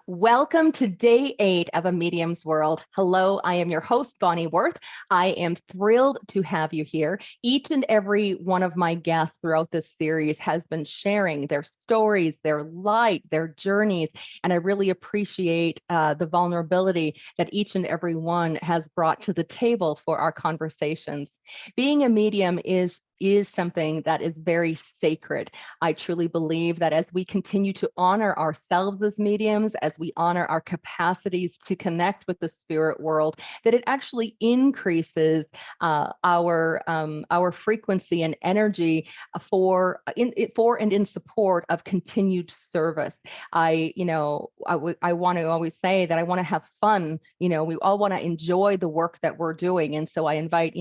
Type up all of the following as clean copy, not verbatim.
Welcome to day 8 of A Medium's World. Hello, I am your host, Bonnie Worth. I am thrilled to have you here. Each and every one of my guests throughout this series has been sharing their stories, their light, their journeys, and I really appreciate the vulnerability that each and every one has brought to the table for our conversations. Being a medium is something that is very sacred. I truly believe that as we continue to honor ourselves as mediums, as we honor our capacities to connect with the spirit world, that it actually increases our frequency and energy for and in support of continued service. I want to always say that I want to have fun. We all want to enjoy the work that we're doing, and so I invite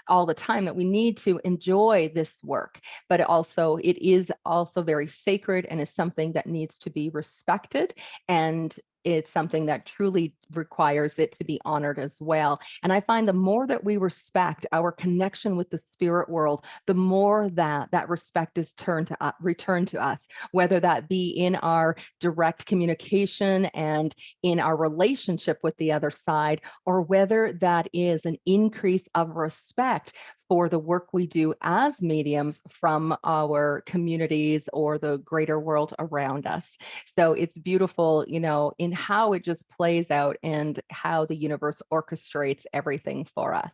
all the time that we need to enjoy this work, but it is also very sacred and is something that needs to be respected, and it's something that truly requires it to be honored as well. And I find the more that we respect our connection with the spirit world, the more that respect is returned to us, whether that be in our direct communication and in our relationship with the other side, or whether that is an increase of respect for the work we do as mediums from our communities or the greater world around us. So it's beautiful, in how it just plays out and how the universe orchestrates everything for us.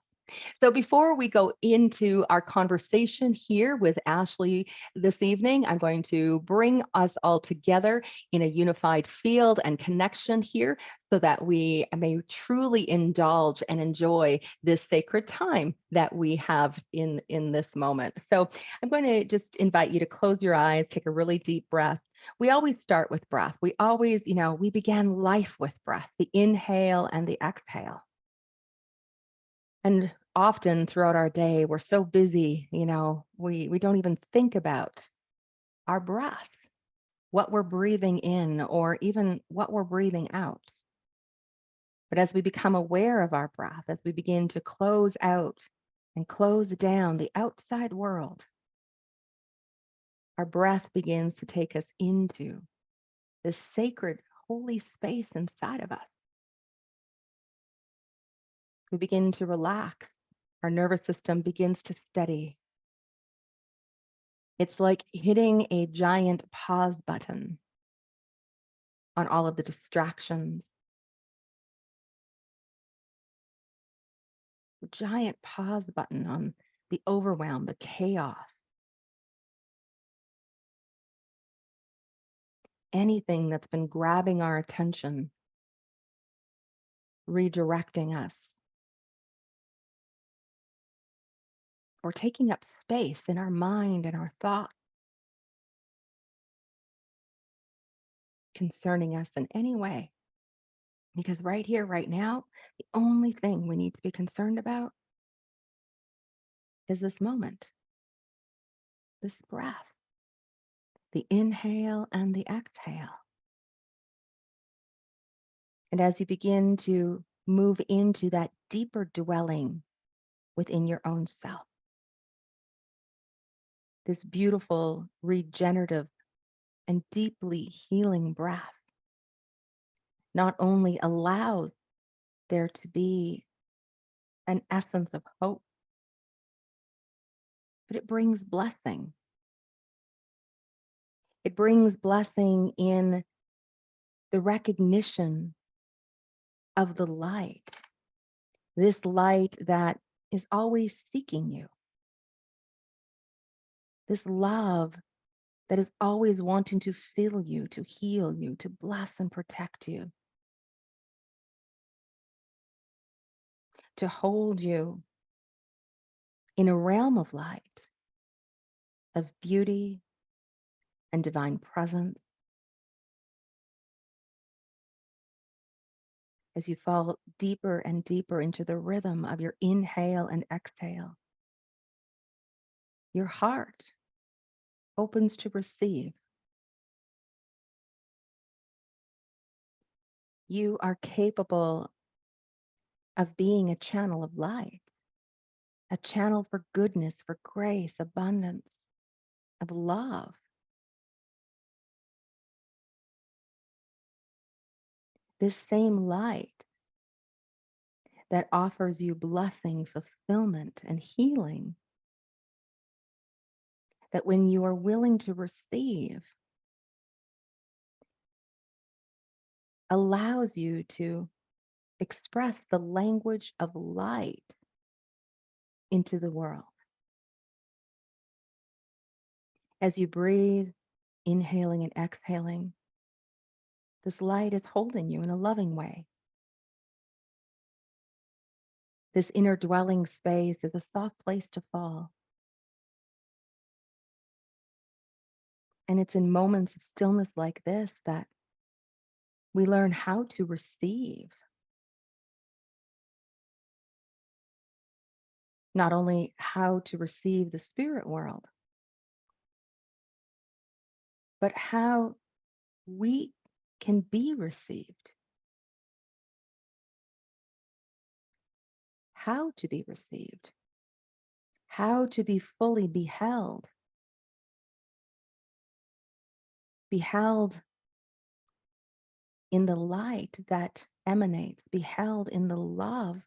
So before we go into our conversation here with Ashley this evening, I'm going to bring us all together in a unified field and connection here so that we may truly indulge and enjoy this sacred time that we have in this moment. So I'm going to just invite you to close your eyes, take a really deep breath. We always start with breath. We always, we began life with breath, the inhale and the exhale. And often throughout our day, we're so busy, we don't even think about our breath, what we're breathing in, or even what we're breathing out. But as we become aware of our breath, as we begin to close out and close down the outside world, our breath begins to take us into this sacred, holy space inside of us. We begin to relax. Our nervous system begins to steady. It's like hitting a giant pause button on all of the distractions. A giant pause button on the overwhelm, the chaos. Anything that's been grabbing our attention, redirecting us, or taking up space in our mind and our thoughts, concerning us in any way. Because right here, right now, the only thing we need to be concerned about is this moment, this breath, the inhale and the exhale. And as you begin to move into that deeper dwelling within your own self, this beautiful, regenerative, and deeply healing breath not only allows there to be an essence of hope, but it brings blessing. It brings blessing in the recognition of the light, this light that is always seeking you, this love that is always wanting to fill you, to heal you, to bless and protect you, to hold you in a realm of light, of beauty and divine presence. As you fall deeper and deeper into the rhythm of your inhale and exhale, your heart opens to receive. You are capable of being a channel of light, a channel for goodness, for grace, abundance, of love. this same light that offers you blessing, fulfillment, and healing, that when you are willing to receive, allows you to express the language of light into the world. As you breathe, inhaling and exhaling, this light is holding you in a loving way. This inner dwelling space is a soft place to fall. And it's in moments of stillness like this that we learn how to receive not only how to receive the spirit world, but how we can be received, how to be received, how to be fully beheld, beheld in the light that emanates, beheld in the love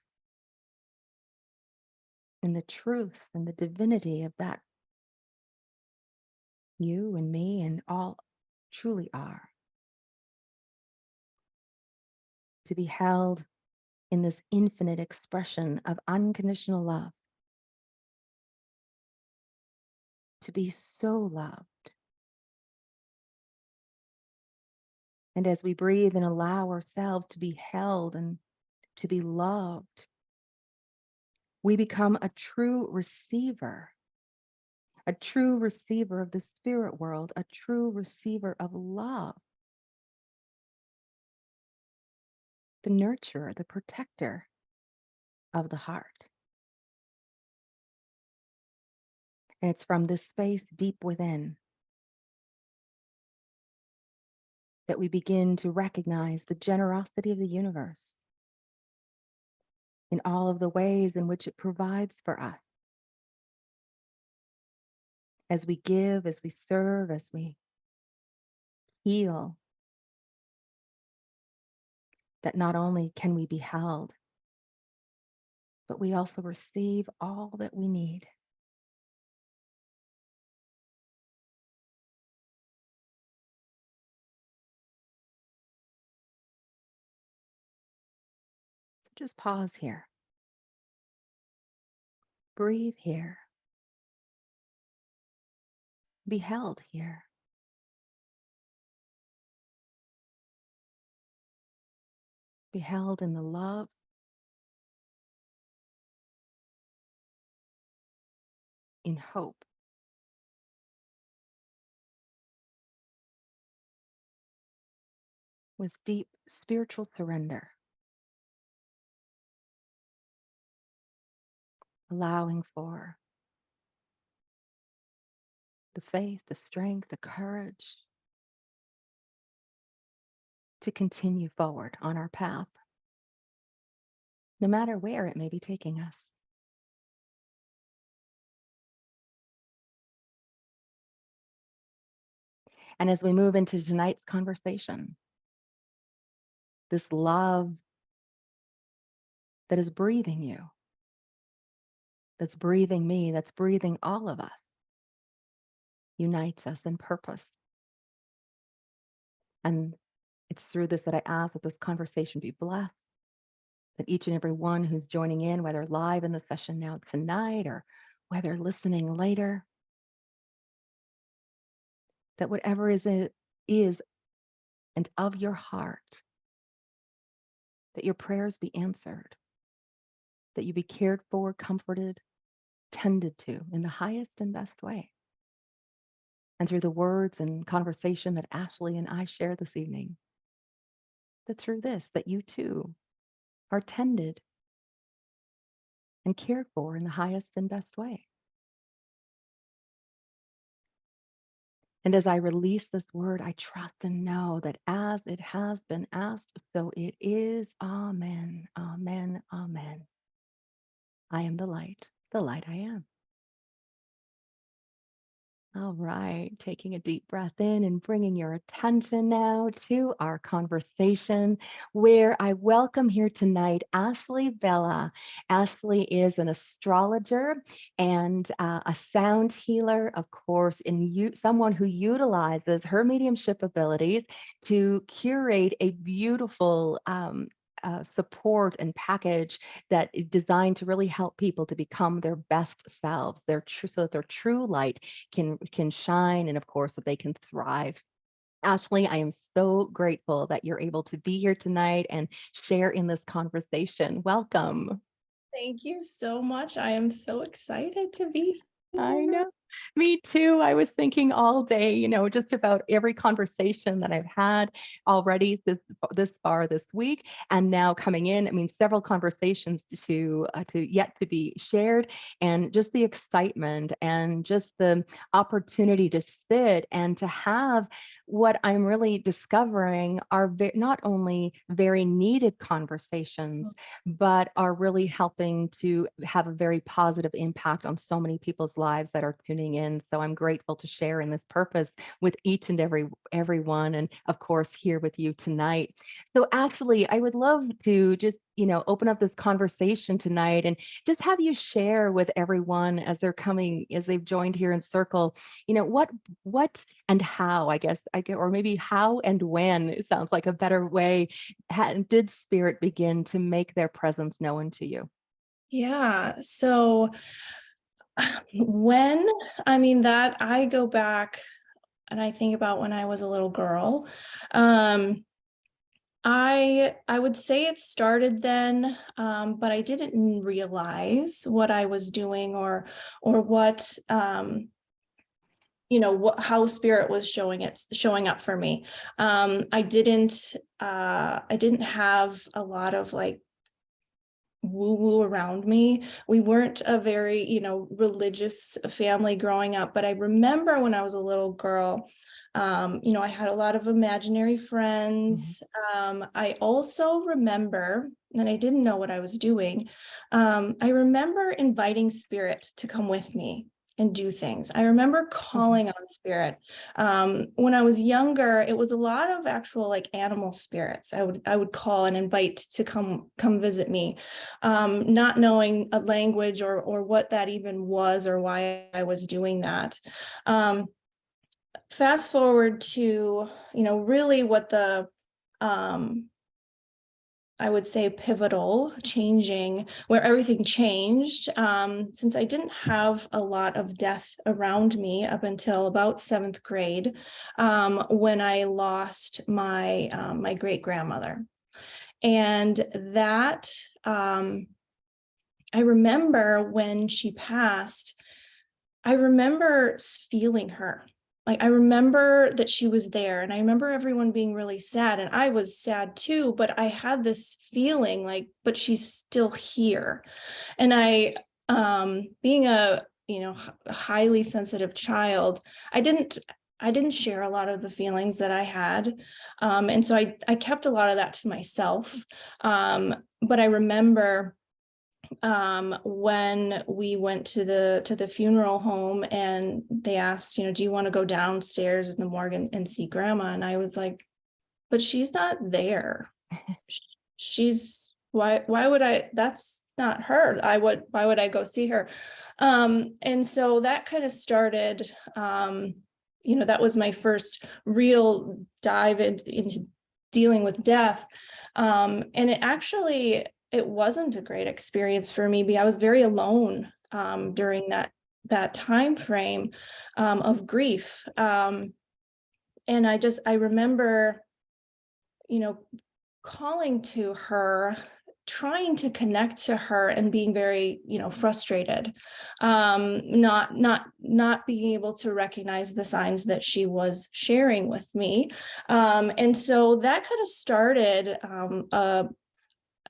and the truth and the divinity of that you and me and all truly are. To be held in this infinite expression of unconditional love. To be so loved. And as we breathe and allow ourselves to be held and to be loved, we become a true receiver of the spirit world, a true receiver of love, the nurturer, the protector of the heart. And it's from this space deep within that we begin to recognize the generosity of the universe in all of the ways in which it provides for us. As we give, as we serve, as we heal, that not only can we be held, but we also receive all that we need. So just pause here. Breathe here. Be held here. Be held in the love, in hope, with deep spiritual surrender, allowing for the faith, the strength, the courage to continue forward on our path, no matter where it may be taking us. And as we move into tonight's conversation, this love that is breathing you, that's breathing me, that's breathing all of us, unites us in purpose. And it's through this that I ask that this conversation be blessed, that each and every one who's joining in, whether live in the session now tonight or whether listening later, that whatever is and of your heart, that your prayers be answered, that you be cared for, comforted, tended to in the highest and best way. And through the words and conversation that Ashley and I share this evening, that through this, that you too are tended and cared for in the highest and best way. And as I release this word, I trust and know that as it has been asked, so it is. Amen, amen, amen. I am the light I am. All right, taking a deep breath in and bringing your attention now to our conversation, where I welcome here tonight Ashley Bella. Ashley is an astrologer and a sound healer, of course, someone who utilizes her mediumship abilities to curate a beautiful support and package that is designed to really help people to become their best selves, so that their true light can shine, and of course that they can thrive. Ashley, I am so grateful that you're able to be here tonight and share in this conversation. Welcome. Thank you so much. I am so excited to be I here. know. Me too. I was thinking all day, just about every conversation that I've had already this far this week, and now coming in. I mean, several conversations to yet to be shared, and just the excitement and just the opportunity to sit and to have what I'm really discovering are not only very needed conversations, but are really helping to have a very positive impact on so many people's lives that are tuning in. So I'm grateful to share in this purpose with each and everyone, and of course here with you tonight. So actually, I would love to just open up this conversation tonight and just have you share with everyone as they've joined here in Circle, what and how, I guess, or maybe how and when, it sounds like a better way, did spirit begin to make their presence known to you? Yeah. So when that I go back and I think about when I was a little girl, um, I would say it started then, but I didn't realize what I was doing or what how spirit was showing up for me. I didn't have a lot of like woo woo around me. We weren't a very, religious family growing up, but I remember when I was a little girl, I had a lot of imaginary Mhm. friends. I also remember, and I didn't know what I was doing. I remember inviting spirit to come with me and do things. I remember Mhm. calling on spirit. When I was younger, it was a lot of actual like animal spirits. I would call and invite to come visit me, not knowing a language or what that even was or why I was doing that. Um, Fast forward to, really what the um, I would say pivotal changing where everything changed, since I didn't have a lot of death around me up until about seventh grade, when I lost my great grandmother, and that I remember when she passed, I remember feeling her. Like, I remember that she was there, and I remember everyone being really sad, and I was sad too, but I had this feeling like, but she's still here. And being a, highly sensitive child, I didn't I didn't share a lot of the feelings that I had. And so I kept a lot of that to myself. But I remember when we went to the funeral home and they asked, do you want to go downstairs in the morgue and see grandma? And I was like, but she's not there. She's why would I, that's not her. Why would I go see her? And so that kind of started, that was my first real dive into dealing with death. And it wasn't a great experience for me because I was very alone during that time frame of grief. And I remember, you know, calling to her, trying to connect to her and being very, frustrated, not being able to recognize the signs that she was sharing with me. And so that kind of started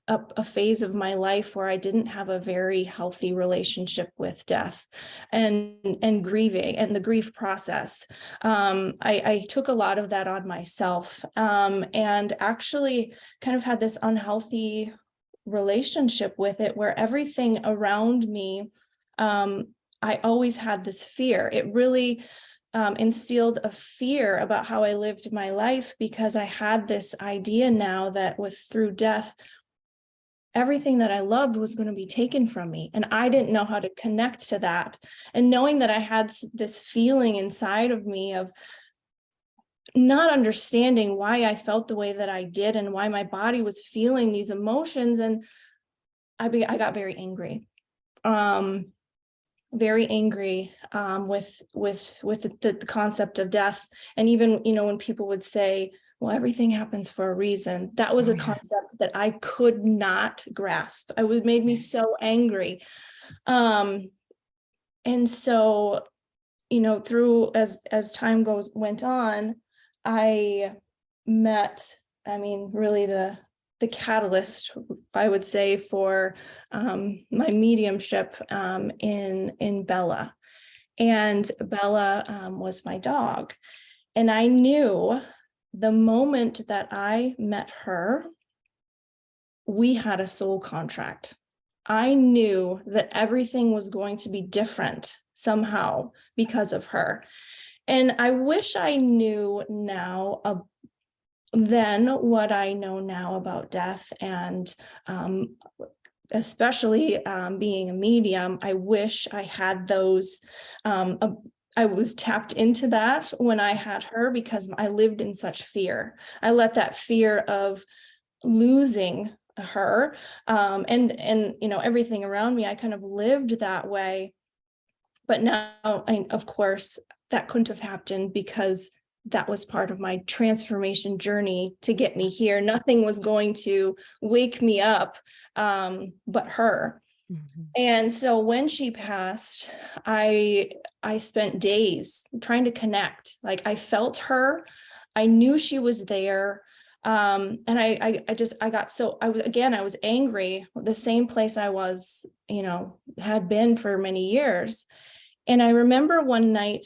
a phase of my life where I didn't have a very healthy relationship with death and grieving and the grief process. I took a lot of that on myself, and actually kind of had this unhealthy relationship with it where everything around me, I always had this fear. It really instilled a fear about how I lived my life, because I had this idea now that through death, everything that I loved was going to be taken from me. And I didn't know how to connect to that. And knowing that I had this feeling inside of me of not understanding why I felt the way that I did and why my body was feeling these emotions. And I got very angry. Very angry with the concept of death. And even, when people would say, well, everything happens for a reason, that was a concept that I could not grasp. It made me so angry. And so, through as time went on, I met, really the catalyst, I would say, for my mediumship in Bella. And Bella was my dog. And I knew the moment that I met her, we had a soul contract. I knew that everything was going to be different somehow because of her. And I wish I knew now then what I know now about death, and especially being a medium. I wish I had those. I was tapped into that when I had her, because I lived in such fear. I let that fear of losing her and everything around me, I kind of lived that way. But now, of course, that couldn't have happened, because that was part of my transformation journey to get me here. Nothing was going to wake me up but her. Mm-hmm. And so when she passed, I spent days trying to connect. Like, I felt her. I knew she was there. And I was angry, the same place I was, had been for many years. And I remember one night,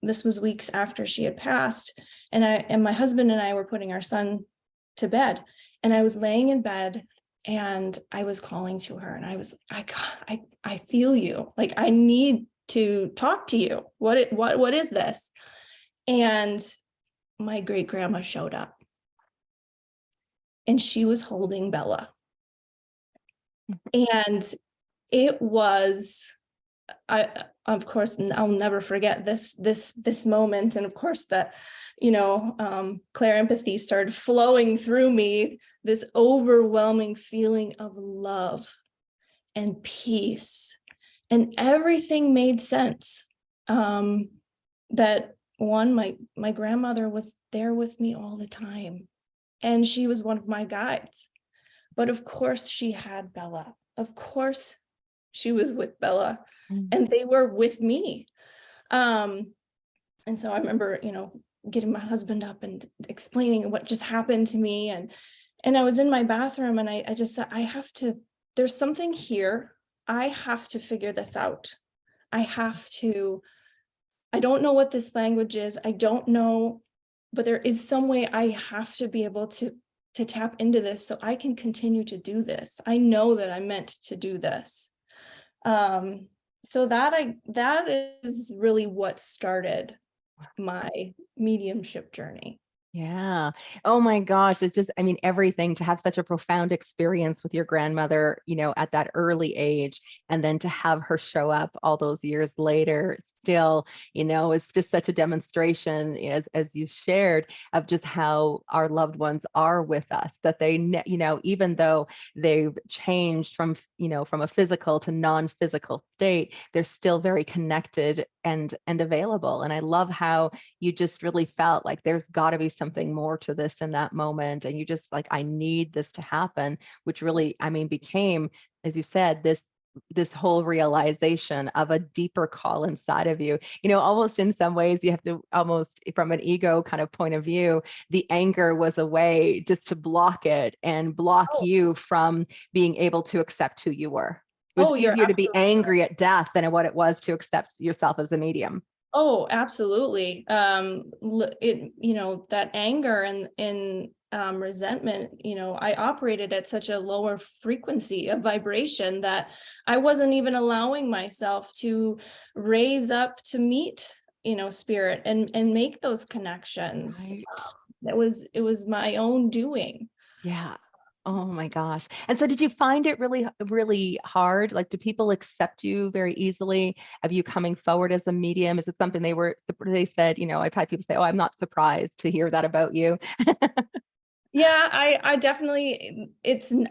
this was weeks after she had passed, and my husband and I were putting our son to bed, and I was laying in bed and I was calling to her, and I was, I feel you. Like, I need to talk to you. What is this? And my great grandma showed up, and she was holding Bella. And it was, of course, I'll never forget this moment. And of course that, Claire empathy started flowing through me, this overwhelming feeling of love and peace, and everything made sense. That my grandmother was there with me all the time, and she was one of my guides. But of course she had Bella. Of course she was with Bella. And they were with me. And so I remember, getting my husband up and explaining what just happened to me. And I was in my bathroom, and I just said, there's something here. I have to figure this out. I don't know what this language is. I don't know, but there is some way I have to be able to tap into this so I can continue to do this. I know that I'm meant to do this. So that is really what started my mediumship journey. Yeah. Oh my gosh. It's just, everything, to have such a profound experience with your grandmother, at that early age, and then to have her show up all those years later still, it's just such a demonstration, as you shared, of just how our loved ones are with us, that they, even though they've changed from a physical to non-physical state, they're still very connected and available. And I love how you just really felt like there's got to be something more to this in that moment. And you just like, I need this to happen, which really, became, as you said, this whole realization of a deeper call inside of you. Almost in some ways, you have to almost, from an ego kind of point of view, the anger was a way just to block it and block you from being able to accept who you were. It was easier to be angry at death than what it was to accept yourself as a medium. Oh, absolutely. That anger and resentment, I operated at such a lower frequency of vibration that I wasn't even allowing myself to raise up to meet, spirit and make those connections. Right. It was my own doing. Yeah. Oh my gosh. And so did you find it really, really hard? Like, do people accept you very easily of you coming forward as a medium? Is it something they said, I've had people say, oh, I'm not surprised to hear that about you. Yeah, I definitely,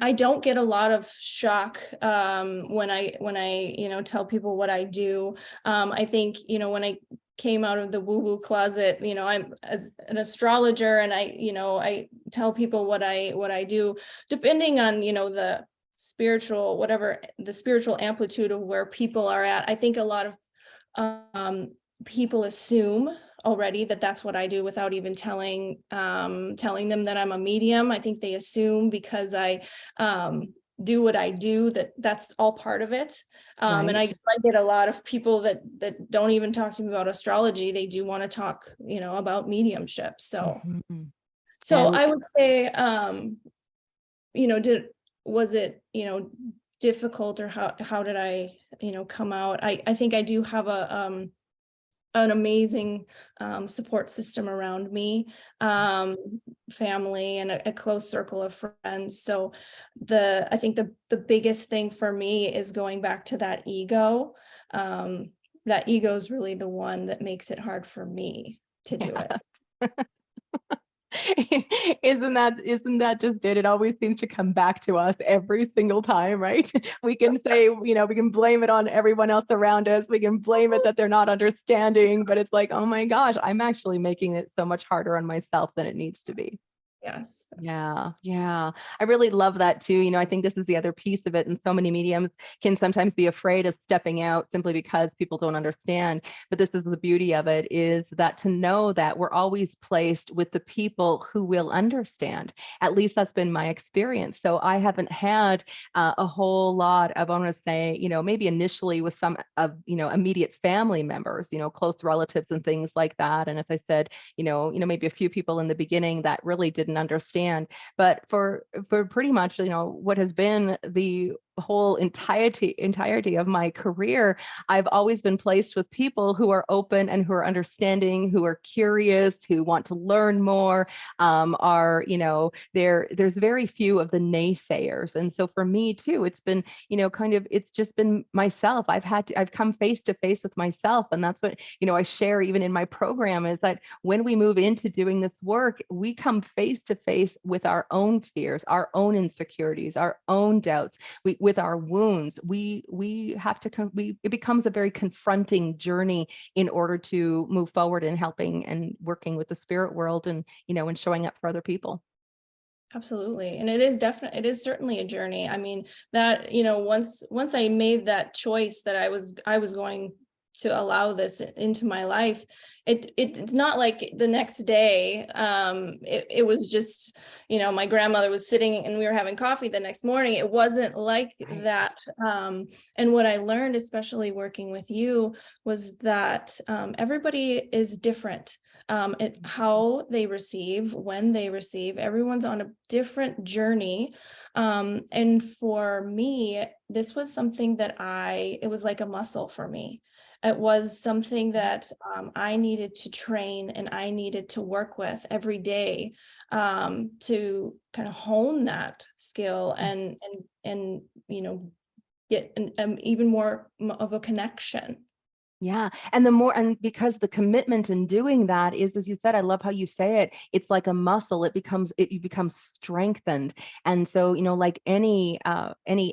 I don't get a lot of shock when I tell people what I do. I think, when I came out of the woo-woo closet, I'm as an astrologer, and I tell people what I do, depending on, the spiritual, whatever the spiritual amplitude of where people are at. I think a lot of people assume already that that's what I do without even telling them that I'm a medium. I think they assume because I do what I do that that's all part of it. And I Right. get a lot of people that don't even talk to me about astrology. They do want to talk, about mediumship. Mhm. So And I would say, did was it, difficult, or how did I, come out? I think I do have an amazing support system around me, family, and a close circle of friends. So I think the biggest thing for me is going back to that ego. That ego is really the one that makes it hard for me to do it. isn't that just it? It always seems to come back to us every single time, right? We can say, we can blame it on everyone else around us. We can blame it that they're not understanding, but it's like, oh my gosh, I'm actually making it so much harder on myself than it needs to be. Yes, Yeah, yeah. I really love that too. I think this is the other piece of it. And so many mediums can sometimes be afraid of stepping out simply because people don't understand. But this is the beauty of it, is that to know that we're always placed with the people who will understand. At least that's been my experience. So I haven't had a whole lot of, I want to say, maybe initially with some of, immediate family members, close relatives and things like that. And as I said, maybe a few people in the beginning that really didn't understand. But for pretty much, what has been the whole entirety of my career, I've always been placed with people who are open and who are understanding, who are curious, who want to learn more. There's very few of the naysayers. And so for me too, it's been, it's just been myself. I've come face to face with myself. And that's what, I share even in my program, is that when we move into doing this work, we come face to face with our own fears, our own insecurities, our own doubts, with our wounds. We have to it becomes a very confronting journey in order to move forward in helping and working with the spirit world, and and showing up for other people. absolutely. And it is certainly a journey. I mean, that, once I made that choice that I was going to allow this into my life, it's not like the next day. It was just, my grandmother was sitting and we were having coffee the next morning. It wasn't like Right. that. And what I learned, especially working with you, was that everybody is different. How they receive, when they receive, everyone's on a different journey. And for me, this was something that it was like a muscle for me. It was something that I needed to train and I needed to work with every day, to kind of hone that skill and get even more of a connection. Yeah. And because the commitment in doing that is, as you said, I love how you say it, it's like a muscle. You become strengthened. And so, like any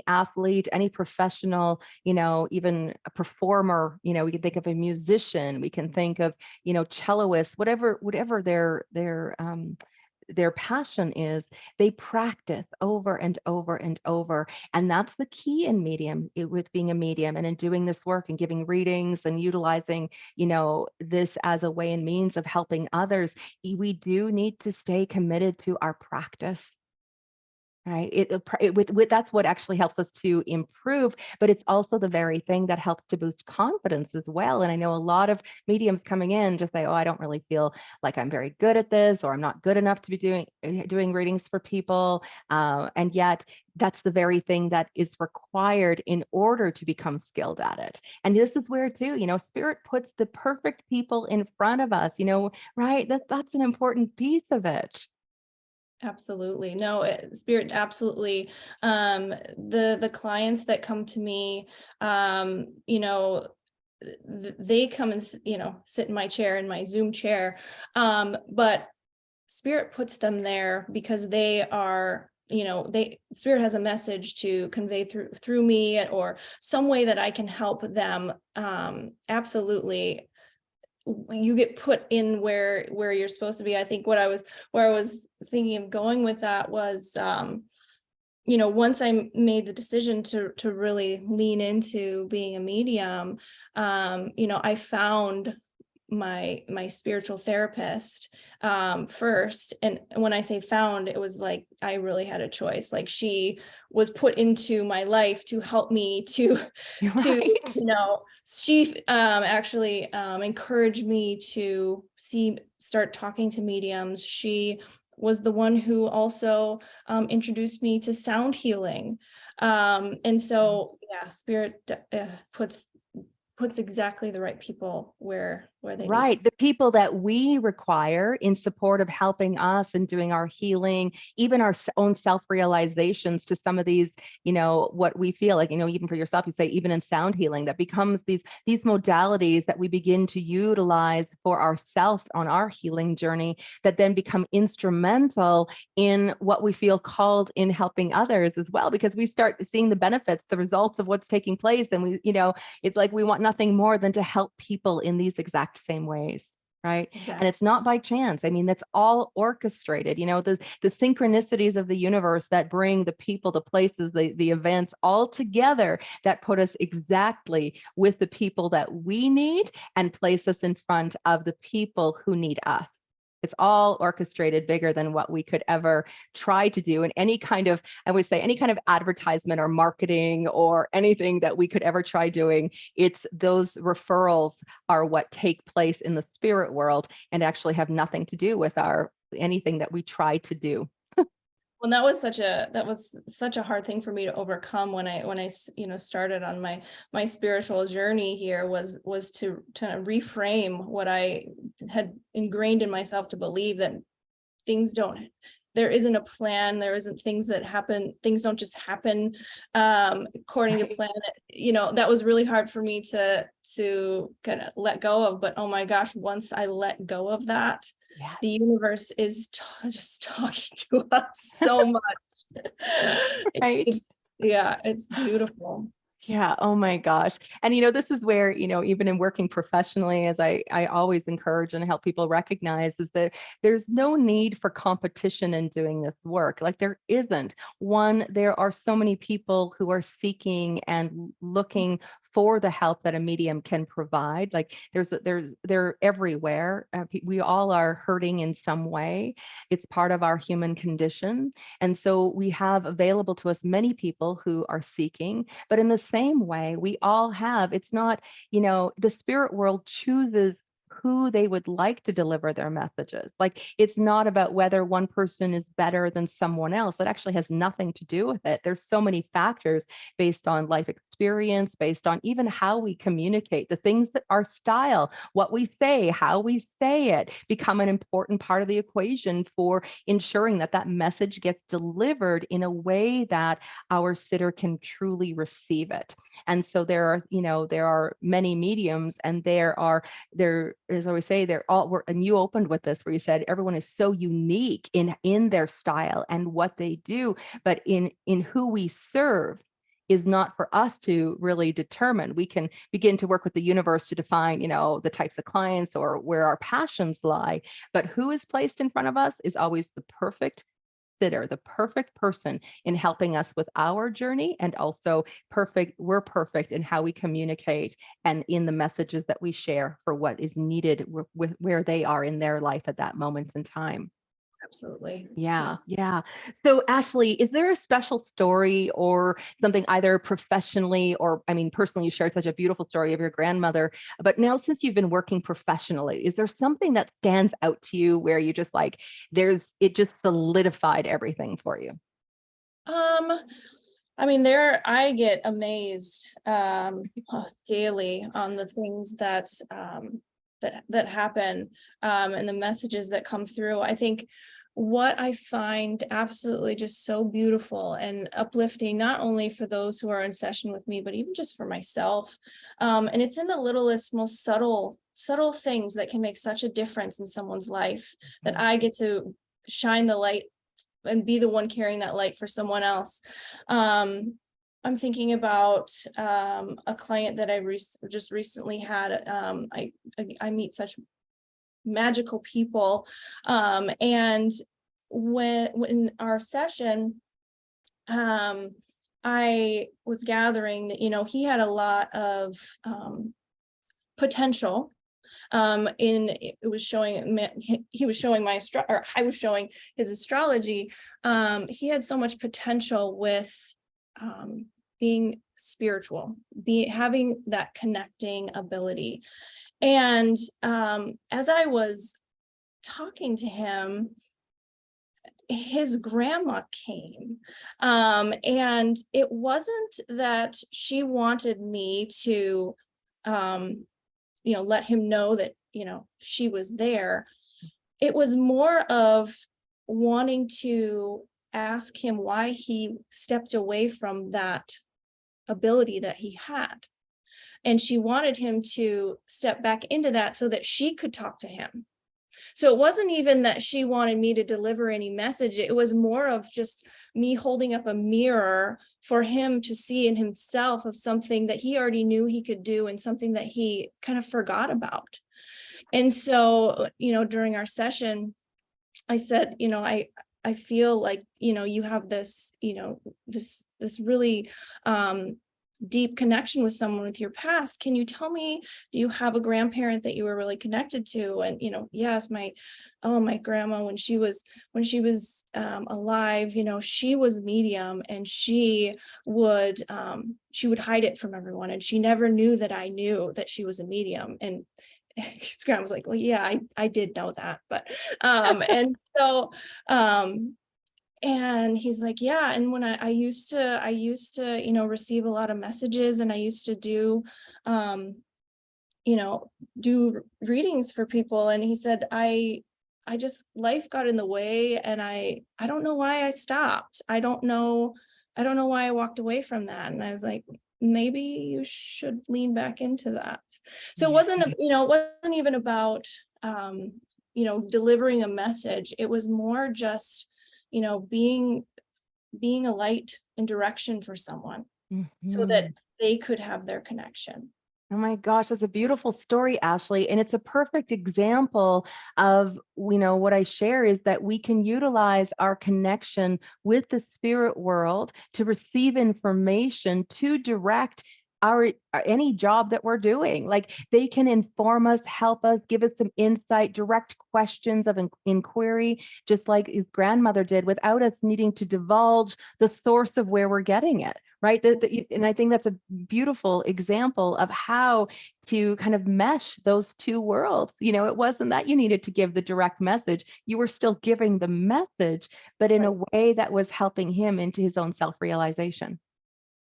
athlete, any professional, even a performer, we can think of a musician, we can think of, celloists, whatever their passion is, they practice over and over and over. And that's the key in with being a medium and in doing this work and giving readings and utilizing, this as a way and means of helping others. We do need to stay committed to our practice. Right. That's what actually helps us to improve, but it's also the very thing that helps to boost confidence as well. And I know a lot of mediums coming in just say, "Oh, I don't really feel like I'm very good at this, or I'm not good enough to be doing readings for people." And yet, that's the very thing that is required in order to become skilled at it. And this is where too, spirit puts the perfect people in front of us. Right? That's an important piece of it. Absolutely. No, spirit absolutely. The clients that come to me, they come and sit in my chair, in my Zoom chair. But spirit puts them there because they are, spirit has a message to convey through me, or some way that I can help them. Absolutely, you get put in where you're supposed to be. I think where I was thinking of going with that was, once I made the decision to really lean into being a medium, I found my spiritual therapist first. And when I say found, it was like I really had a choice. Like, she was put into my life to help me to Right. she actually encouraged me to start talking to mediums. She was the one who also introduced me to sound healing. And so, yeah, spirit puts exactly the right people where they need to. Right. The people that we require in support of helping us and doing our healing, even our own self-realizations to some of these, what we feel like, even for yourself, you say, even in sound healing, that becomes these modalities that we begin to utilize for ourselves on our healing journey, that then become instrumental in what we feel called in helping others as well, because we start seeing the benefits, the results of what's taking place. And it's like we want nothing more than to help people in these exact same ways. Right. And Exactly. it's not by chance. I mean, that's all orchestrated, the synchronicities of the universe that bring the people, the places, the events all together that put us exactly with the people that we need and place us in front of the people who need us. It's all orchestrated bigger than what we could ever try to do. And any kind of, I would say, any kind of advertisement or marketing or anything that we could ever try doing, it's those referrals are what take place in the spirit world and actually have nothing to do with anything that we try to do. Well, that was such a hard thing for me to overcome when I started on my spiritual journey here, was to reframe what I had ingrained in myself to believe, that there isn't a plan, there isn't things that happen, things don't just happen according to Right. plan. That was really hard for me to kind of let go of. But oh my gosh, once I let go of that, Yeah. the universe is just talking to us so much. Right. Yeah, it's beautiful. Yeah. Oh my gosh. And this is where, even in working professionally, as I always encourage and help people recognize, is that there's no need for competition in doing this work. Like, there isn't. One, there are so many people who are seeking and looking for the help that a medium can provide. Like, they're everywhere. We all are hurting in some way. It's part of our human condition. And so we have available to us many people who are seeking, but in the same way, we all have, it's not, the spirit world chooses who they would like to deliver their messages. Like, it's not about whether one person is better than someone else. It actually has nothing to do with it. There's so many factors based on life experience, based on even how we communicate, the things that our style, what we say, how we say it, become an important part of the equation for ensuring that that message gets delivered in a way that our sitter can truly receive it. And so there are many mediums, and there, as I always say, and you opened with this where you said everyone is so unique in their style and what they do, but in who we serve is not for us to really determine. We can begin to work with the universe to define, the types of clients or where our passions lie. But who is placed in front of us is always the perfect sitter, the perfect person in helping us with our journey, and also we're perfect in how we communicate and in the messages that we share for what is needed with where they are in their life at that moment in time. Absolutely. Yeah. Yeah, yeah. So, Ashley, is there a special story or something either professionally or, I mean, personally, you shared such a beautiful story of your grandmother, but now since you've been working professionally, is there something that stands out to you where you just like, it just solidified everything for you? Um, I mean, I get amazed daily on the things that happen, and the messages that come through. I think what I find absolutely just so beautiful and uplifting, not only for those who are in session with me, but even just for myself. And it's in the littlest, most subtle things that can make such a difference in someone's life, that I get to shine the light and be the one carrying that light for someone else. Um, I'm thinking about a client that just recently had. I meet such magical people, and when our session, I was gathering that, he had a lot of potential. It was showing he was showing or I was showing his astrology. He had so much potential with being spiritual, having that connecting ability. And as I was talking to him, his grandma came, and it wasn't that she wanted me to let him know that, she was there. It was more of wanting to ask him why he stepped away from that ability that he had. And she wanted him to step back into that so that she could talk to him. So it wasn't even that she wanted me to deliver any message. It was more of just me holding up a mirror for him to see in himself of something that he already knew he could do and something that he kind of forgot about. And so, during our session, I said, I feel like, you have this, this really deep connection with someone with your past. Can you tell me, do you have a grandparent that you were really connected to? And, yes, my grandma, when she was alive, she was medium, and she would hide it from everyone. And she never knew that I knew that she was a medium. And his grandma was like, well, yeah, I did know that. But, and so, and he's like, yeah. And when I used to, receive a lot of messages, and I used to do, you know, do readings for people. And he said, I just, life got in the way, and I don't know why I stopped. I don't know why I walked away from that. And I was like, maybe you should lean back into that. So it Yeah. wasn't, it wasn't even about, delivering a message. It was more just, being a light and direction for someone so that Mhm. they could have their connection. Oh my gosh, that's a beautiful story, Ashley. And it's a perfect example of, what I share is that we can utilize our connection with the spirit world to receive information to direct any job that we're doing. Like they can inform us, help us, give us some insight, direct questions of inquiry, just like his grandmother did, without us needing to divulge the source of where we're getting it. Right. And I think that's a beautiful example of how to kind of mesh those two worlds. It wasn't that you needed to give the direct message. You were still giving the message, but in a Right. way that was helping him into his own self-realization.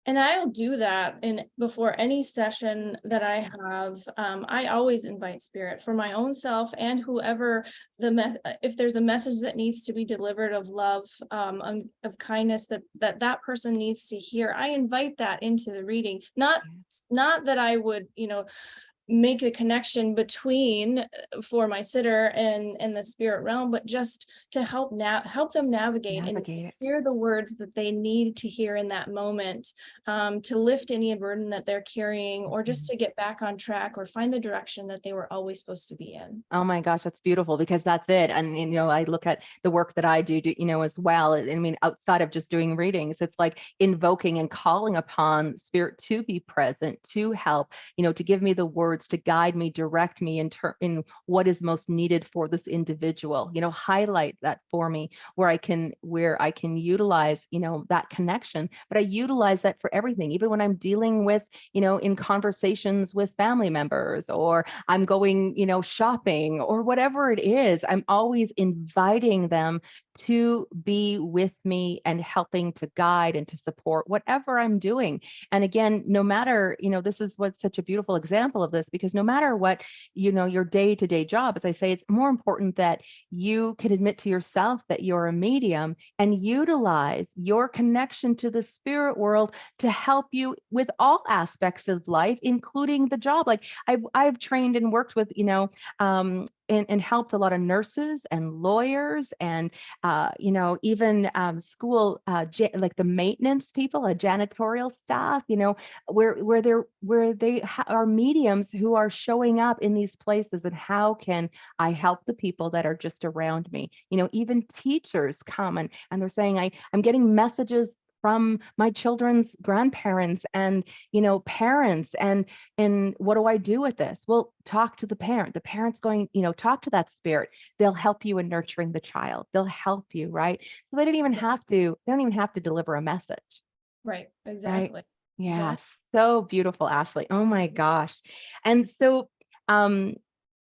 And I'll do that before any session that I have. I always invite spirit for my own self and whoever if there's a message that needs to be delivered of love, of kindness that person needs to hear. I invite that into the reading. Not that I would, make a connection between for my sitter and the spirit realm, but just to help them navigate and Navigate it. hear the words that they need to hear in that moment, to lift any burden that they're carrying, or just Mhm. to get back on track or find the direction that they were always supposed to be in. Oh my gosh, that's beautiful because that's it. And, I look at the work that I do, as well. I mean, outside of just doing readings, it's like invoking and calling upon spirit to be present, to help, to give me the words words to guide me, direct me in what is most needed for this individual. Highlight that for me where I can utilize, that connection, but I utilize that for everything, even when I'm dealing with, in conversations with family members, or I'm going, shopping, or whatever it is. I'm always inviting them to be with me and helping to guide and to support whatever I'm doing. And again, no matter, this is what's such a beautiful example of this, because no matter what, your day-to-day job, as I say, it's more important that you can admit to yourself that you're a medium and utilize your connection to the spirit world to help you with all aspects of life, including the job. Like I've trained and worked with, and helped a lot of nurses and lawyers and even school like the maintenance people, janitorial staff, where they are mediums who are showing up in these places, and how can I help the people that are just around me? Even teachers come and they're saying, I'm getting messages from my children's grandparents and parents, and what do I do with this? Well, talk to the parent. The parent's going, talk to that spirit. They'll help you in nurturing the child. They'll help you, right? So they don't even have to deliver a message. Right. Right. Exactly. Yeah. Exactly. So beautiful, Ashley. Oh my gosh. And so um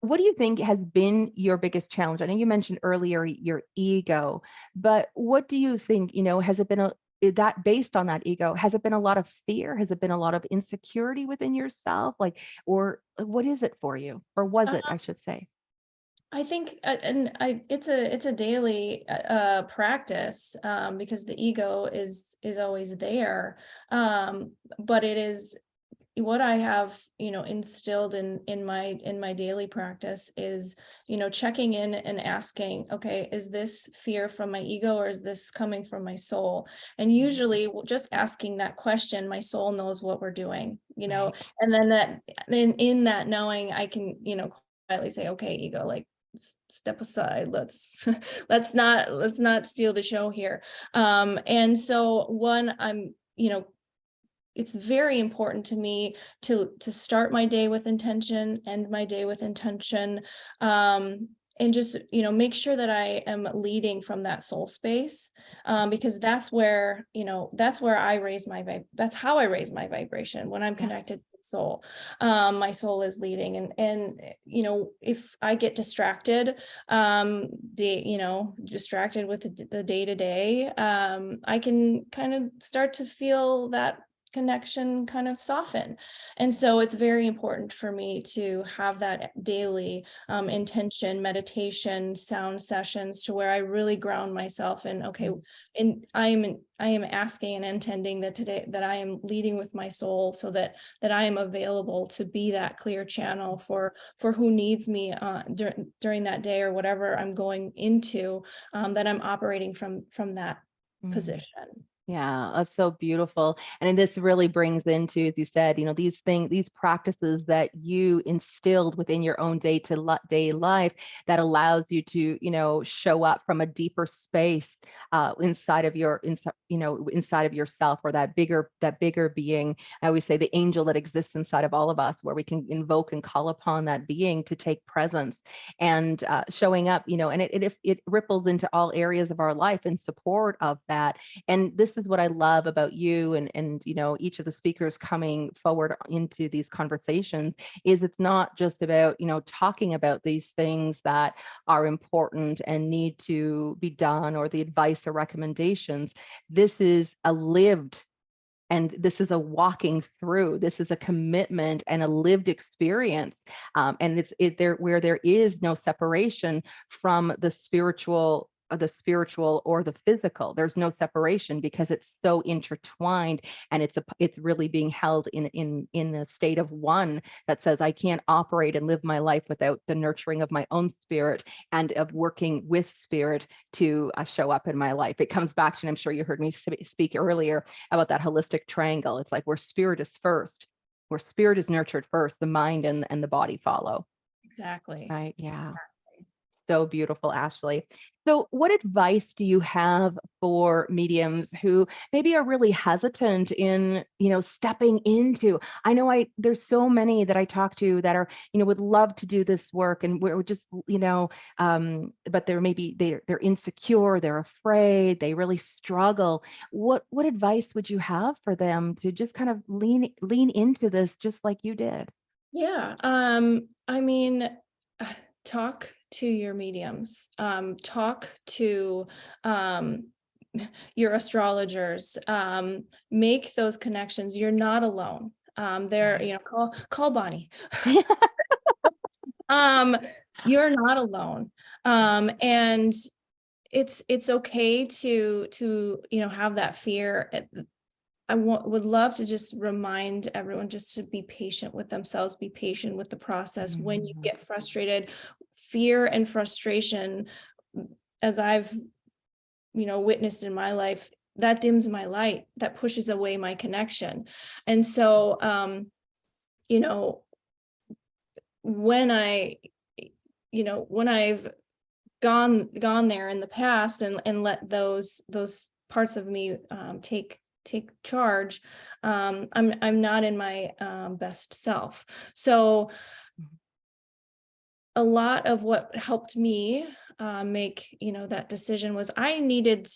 what do you think has been your biggest challenge? I know you mentioned earlier your ego, but what do you think, has it been that based on that ego, has it been a lot of fear? Has it been a lot of insecurity within yourself? Or what is it for you? Or was it, I should say? I think, it's a daily practice, because the ego is always there, but it is what I have, instilled in my daily practice is, checking in and asking, okay, is this fear from my ego, or is this coming from my soul? And usually, just asking that question, my soul knows what we're doing, Right. and then in that knowing, I can, quietly say, okay, ego, like, step aside, let's let's not steal the show here. And so it's very important to me to start my day with intention, end my day with intention, and just, make sure that I am leading from that soul space, because that's where I raise that's how I raise my vibration when I'm Yes. connected to the soul. My soul is leading, and if I get distracted, distracted with the day to day, I can kind of start to feel that connection kind of soften. And so it's very important for me to have that daily intention, meditation, sound sessions, to where I really ground myself in, okay, and I am asking and intending that today, that I am leading with my soul, so that I am available to be that clear channel for who needs me during that day, or whatever I'm going into, that I'm operating from that Mm. position. Yeah, that's so beautiful. And this really brings into, as you said, these practices that you instilled within your own day life that allows you to, show up from a deeper space inside of yourself, or that bigger being. I always say the angel that exists inside of all of us, where we can invoke and call upon that being to take presence and showing up, and it ripples into all areas of our life in support of that. And this is what I love about you and each of the speakers coming forward into these conversations, is it's not just about, talking about these things that are important and need to be done, or the advice or recommendations. This is a lived, and this is a walking through, this is a commitment and a lived experience. And it's there where there is no separation from the spiritual or the physical. There's no separation, because it's so intertwined, and it's really being held in a state of one that says, I can't operate and live my life without the nurturing of my own spirit, and of working with spirit to show up in my life. It comes back to, and I'm sure you heard me speak earlier about that holistic triangle. It's like where spirit is first, where spirit is nurtured first, the mind and the body follow. Exactly. Right. Yeah. so beautiful, Ashley. So, what advice do you have for mediums who maybe are really hesitant in, stepping into? I know there's so many that I talk to that are, would love to do this work, and we're just, but they're maybe they're insecure, they're afraid, they really struggle. What advice would you have for them to just kind of lean into this, just like you did? Yeah. I mean, talk to your mediums, talk to um, your astrologers, make those connections. You're not alone. There, Right. call Bonnie. Um, you're not alone. And it's okay to have that fear. Would love to just remind everyone just to be patient with themselves, be patient with the process. When you Mhm. get frustrated, fear and frustration, as I've, witnessed in my life, that dims my light, that pushes away my connection. And so, you know, when I, when I've gone there in the past and let those parts of me take charge, I'm not in my best self. So a lot of what helped me make that decision was I needed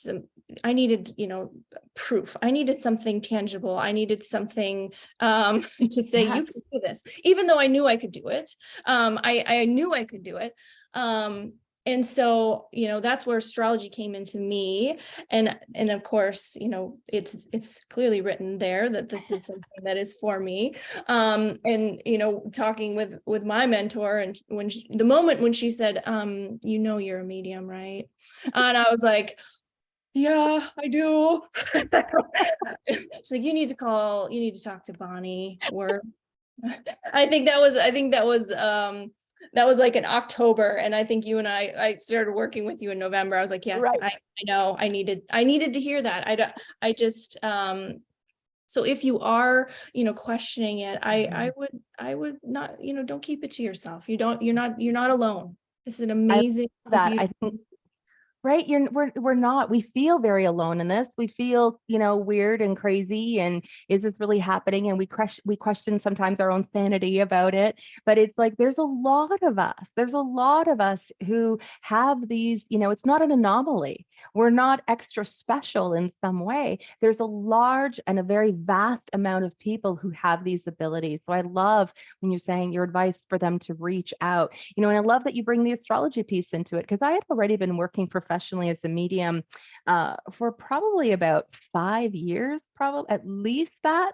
proof. I needed something tangible. I needed something to say Yes. you can do this, even though I knew I could do it. I knew I could do it. um and so that's where astrology came into me. And of course, it's clearly written there that this is something that is for me. And talking with my mentor, and the moment when she said, you're a medium, right? And I was like, yeah, I do. She's like, you need to talk to Bonnie. Or I think that was like in October, and I think you and I started working with you in November. I was like, yes, Right. I know, I needed to hear that. I just so if you are, questioning it, Mhm. I would not, don't keep it to yourself. You're not alone. It's an I love amazing, that. I beautiful. think right, we're not. We feel very alone in this. We feel, weird and crazy, and is this really happening? And we question sometimes our own sanity about it. But it's like there's a lot of us. There's a lot of us who have these, it's not an anomaly. We're not extra special in some way. There's a large and a very vast amount of people who have these abilities. So I love when you're saying your advice for them to reach out. And I love that you bring the astrology piece into it, because I had already been working professionally as a medium for probably about 5 years, probably at least that,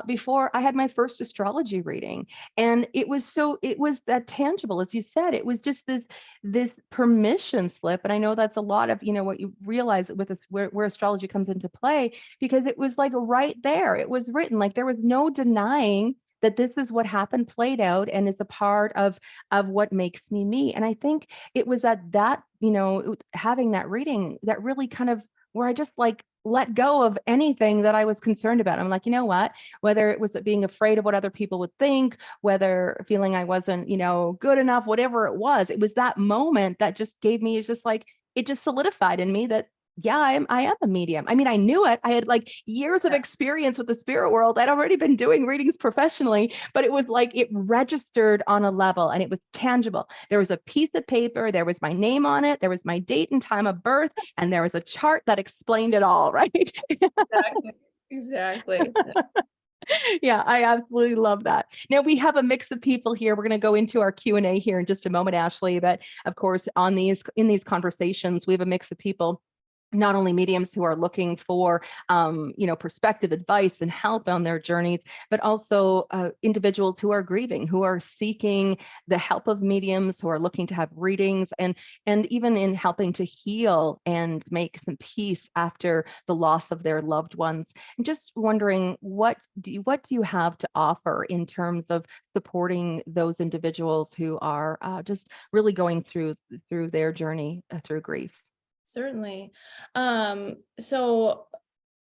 before I had my first astrology reading. And it was that tangible, as you said. It was just this permission slip. And I know that's a lot of, what you realize with this, where astrology comes into play, because it was like right there. It was written, like there was no denying that this is what happened, played out, and is a part of what makes me me. And I think it was at that, having that reading that really kind of where I just like let go of anything that I was concerned about. I'm like, you know what? Whether it was being afraid of what other people would think, whether feeling I wasn't, good enough, whatever it was that moment that just gave me, it's just like, it just solidified in me that yeah, I am a medium. I mean, I knew it. I had like years of Yeah. experience with the spirit world. I'd already been doing readings professionally, but it was like it registered on a level and it was tangible. There was a piece of paper, there was my name on it, there was my date and time of birth, and there was a chart that explained it all, right? Exactly. Exactly. Yeah, I absolutely love that. Now we have a mix of people here. We're going to go into our Q&A here in just a moment, Ashley, but of course in these conversations, we have a mix of people, not only mediums who are looking for perspective, advice, and help on their journeys, but also individuals who are grieving, who are seeking the help of mediums, who are looking to have readings, and even in helping to heal and make some peace after the loss of their loved ones. I'm just wondering, what do you have to offer in terms of supporting those individuals who are just really going through their journey through grief? Certainly. So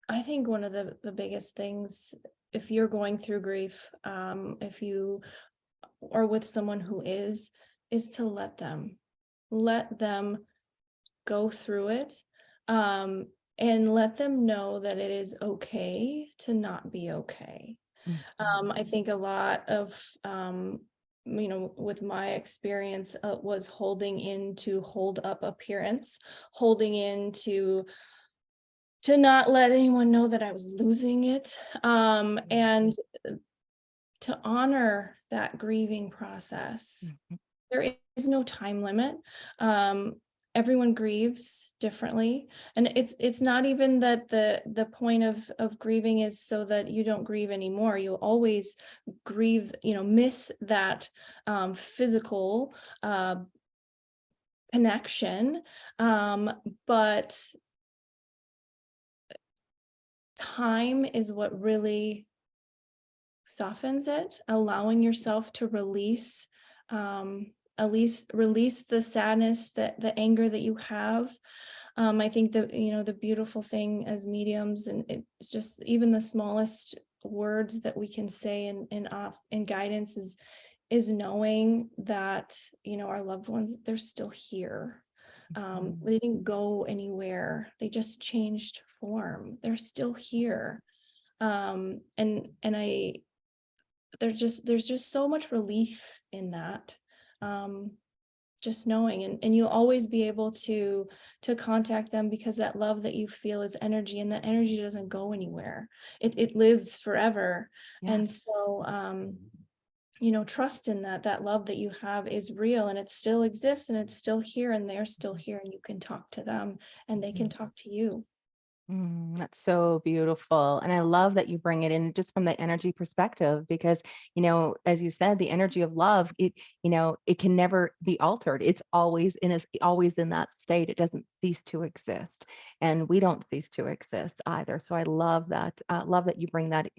I think one of the biggest things, if you're going through grief, if you are with someone who is to let them. let them go through it, and let them know that it is okay to not be okay. Mhm. I think a lot of, with my experience, was holding in to hold up appearance, holding in to not let anyone know that I was losing it, and to honor that grieving process. Mhm. There is no time limit. Um, Everyone grieves differently, and it's not even that the point of grieving is so that you don't grieve anymore. You'll always grieve, miss that physical uh, connection, but time is what really softens it, allowing yourself to release, at least release the sadness, that the anger that you have. I think that, the beautiful thing as mediums, and it's just even the smallest words that we can say in guidance is knowing that, our loved ones, they're still here. Mhm. They didn't go anywhere. They just changed form. They're still here. And there's just so much relief in that, um just knowing, and you'll always be able to contact them, because that love that you feel is energy, and that energy doesn't go anywhere. It lives forever. Yeah. And so, trust in that love that you have is real, and it still exists, and it's still here, and they're still here, and you can talk to them, and they can Mhm. talk to you. That's so beautiful. And I love that you bring it in just from the energy perspective because, as you said, the energy of love, it can never be altered. It's always in that state. It doesn't cease to exist. And we don't cease to exist either. So I love that you bring that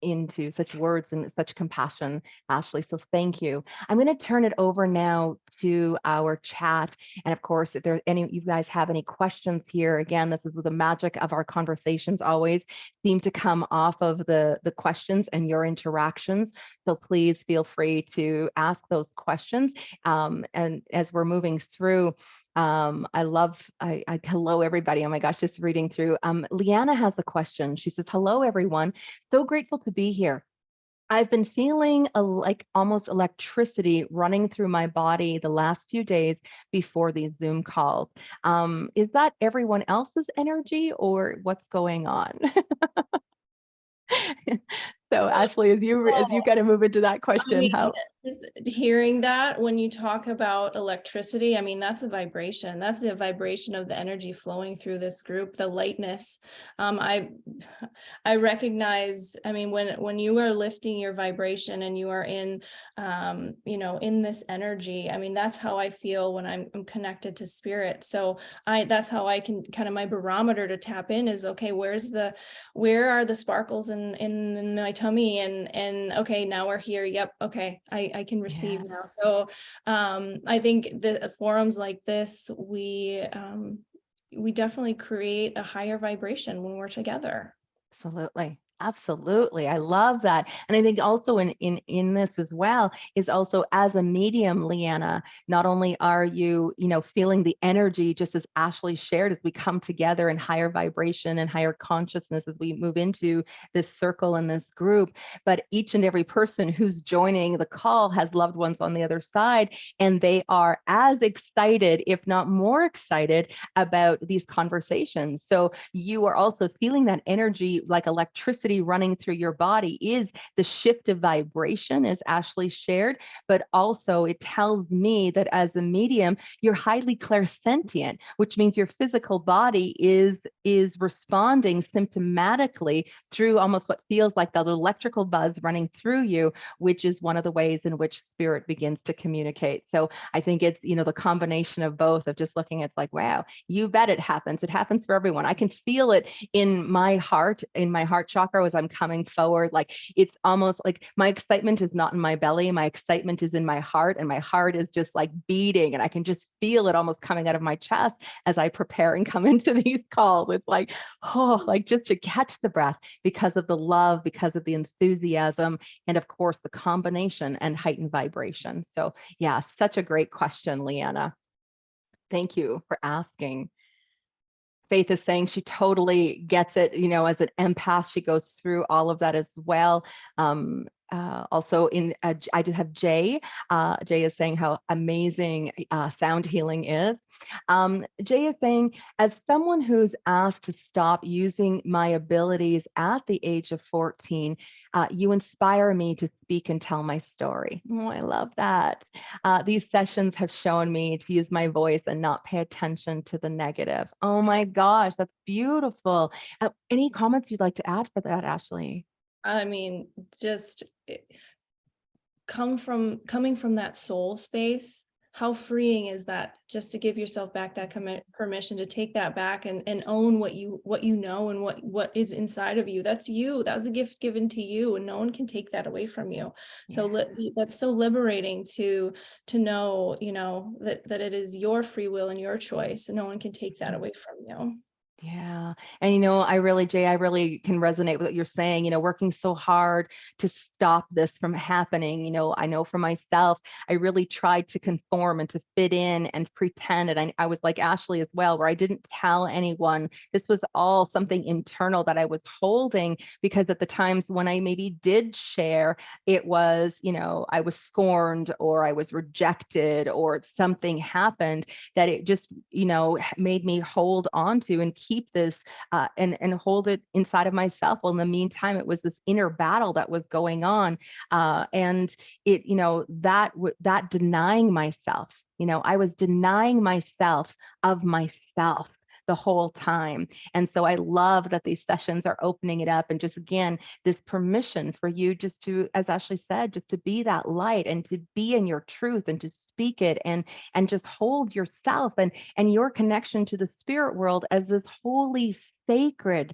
into such words and such compassion, Ashley. So thank you. I'm going to turn it over now to our chat. And of course, if there any you guys have any questions here, again, this is the magic of our conversations always seem to come off of the questions and your interactions. So please feel free to ask those questions. And as we're moving through, hello everybody. Oh my gosh, just reading through. Leanna has a question. She says, hello everyone. So grateful to be here. I've been feeling like almost electricity running through my body the last few days before these Zoom calls. Is that everyone else's energy or what's going on? So Ashley, as you kind of move into that I question, mean, how? just hearing that when you talk about electricity, I mean, that's the vibration. That's the vibration of the energy flowing through this group, the lightness. I I recognize, I mean, when you are lifting your vibration and you are in this energy, I mean, that's how I feel when I'm connected to spirit. So that's how I can kind of, my barometer to tap in is, okay, where are the sparkles in my tummy, and okay, now we're here. Yep. Okay. I can receive Yeah. now. So I think the forums like this, we definitely create a higher vibration when we're together. Absolutely. Absolutely. I love that. And I think also in this as well is also as a medium, Leanna, not only are you, feeling the energy just as Ashley shared as we come together in higher vibration and higher consciousness as we move into this circle and this group, but each and every person who's joining the call has loved ones on the other side, and they are as excited, if not more excited, about these conversations. So you are also feeling that energy like electricity running through your body is the shift of vibration, as Ashley shared, but also it tells me that as a medium, you're highly clairsentient, which means your physical body is responding symptomatically through almost what feels like that electrical buzz running through you, which is one of the ways in which spirit begins to communicate. So I think it's, the combination of both of just looking, it's like, wow, you bet it happens. It happens for everyone. I can feel it in my heart chakra as I'm coming forward. Like it's almost like my excitement is not in my belly. My excitement is in my heart, and my heart is just like beating, and I can just feel it almost coming out of my chest as I prepare and come into these calls. It's like, oh, like just to catch the breath because of the love, because of the enthusiasm, and of course the combination and heightened vibration. So yeah, such a great question, Leanna. Thank you for asking. Faith is saying she totally gets it, as an empath, she goes through all of that as well. Also I just have Jay. Jay is saying how amazing sound healing is. Jay is saying, as someone who's asked to stop using my abilities at the age of 14, you inspire me to speak and tell my story. Oh, I love that. These sessions have shown me to use my voice and not pay attention to the negative. Oh my gosh, that's beautiful. Any comments you'd like to add for that, Ashley? I mean, just coming from that soul space, how freeing is that, just to give yourself back that permission to take that back and own what you know and what is inside of you. That's you. That was a gift given to you, and no one can take that away from you. So that's so liberating to know, that it is your free will and your choice, and no one can take that away from you. Yeah. And, I really, Jay, I really can resonate with what you're saying, working so hard to stop this from happening. I know for myself, I really tried to conform and to fit in and pretend. And I was like Ashley as well, where I didn't tell anyone. This was all something internal that I was holding, because at the times when I maybe did share, it was, I was scorned or I was rejected or something happened that it just, made me hold on to and keep this and hold it inside of myself. Well, in the meantime, it was this inner battle that was going on, and it, that denying myself. I was denying myself of myself the whole time. And so I love that these sessions are opening it up, and just, again, this permission for you just to, as Ashley said, just to be that light and to be in your truth and to speak it and just hold yourself and your connection to the spirit world as this holy, sacred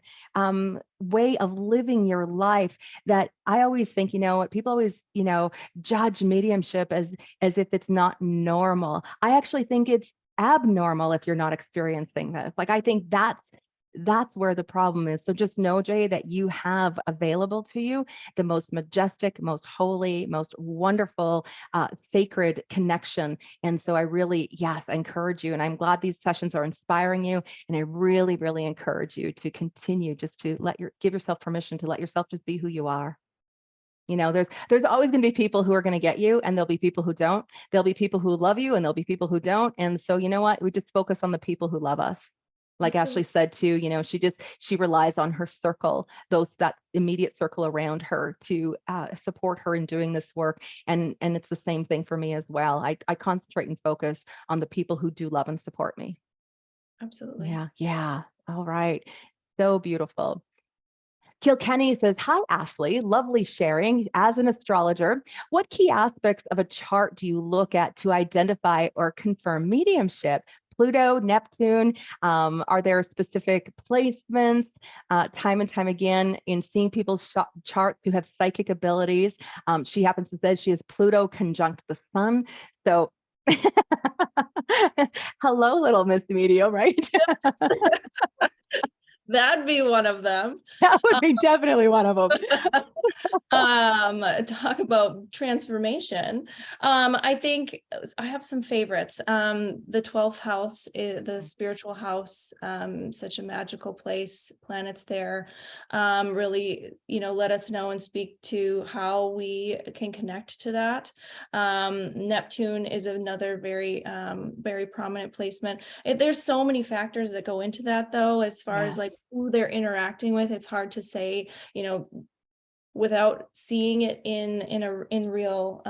way of living your life. That I always think, what people always, judge mediumship as if it's not normal. I actually think it's abnormal if you're not experiencing this. Like, I think that's where the problem is. So just know, Jay, that you have available to you the most majestic, most holy, most wonderful, sacred connection. And so I really, yes, I encourage you. And I'm glad these sessions are inspiring you. And I really, really encourage you to continue just to give yourself permission to let yourself just be who you are. There's always going to be people who are going to get you, and there'll be people who don't. There'll be people who love you, and there'll be people who don't. And so, you know what? We just focus on the people who love us. Like Ashley said too, she relies on her circle, that immediate circle around her, to support her in doing this work. And it's the same thing for me as well. I concentrate and focus on the people who do love and support me. Absolutely. Yeah. Yeah. All right. So beautiful. Kilkenny says, hi, Ashley. Lovely sharing. As an astrologer, what key aspects of a chart do you look at to identify or confirm mediumship? Pluto, Neptune, are there specific placements? Time and time again, in seeing people's charts who have psychic abilities, she happens to say she has Pluto conjunct the sun. So hello, little Miss Medium, right? That'd be one of them. That would be definitely one of them. Talk about transformation. I think I have some favorites. The 12th house, the spiritual house, such a magical place. Planets there really, let us know and speak to how we can connect to that. Neptune is another very, very prominent placement. There's so many factors that go into that, though, as far as like who they're interacting with. It's hard to say, without seeing it in real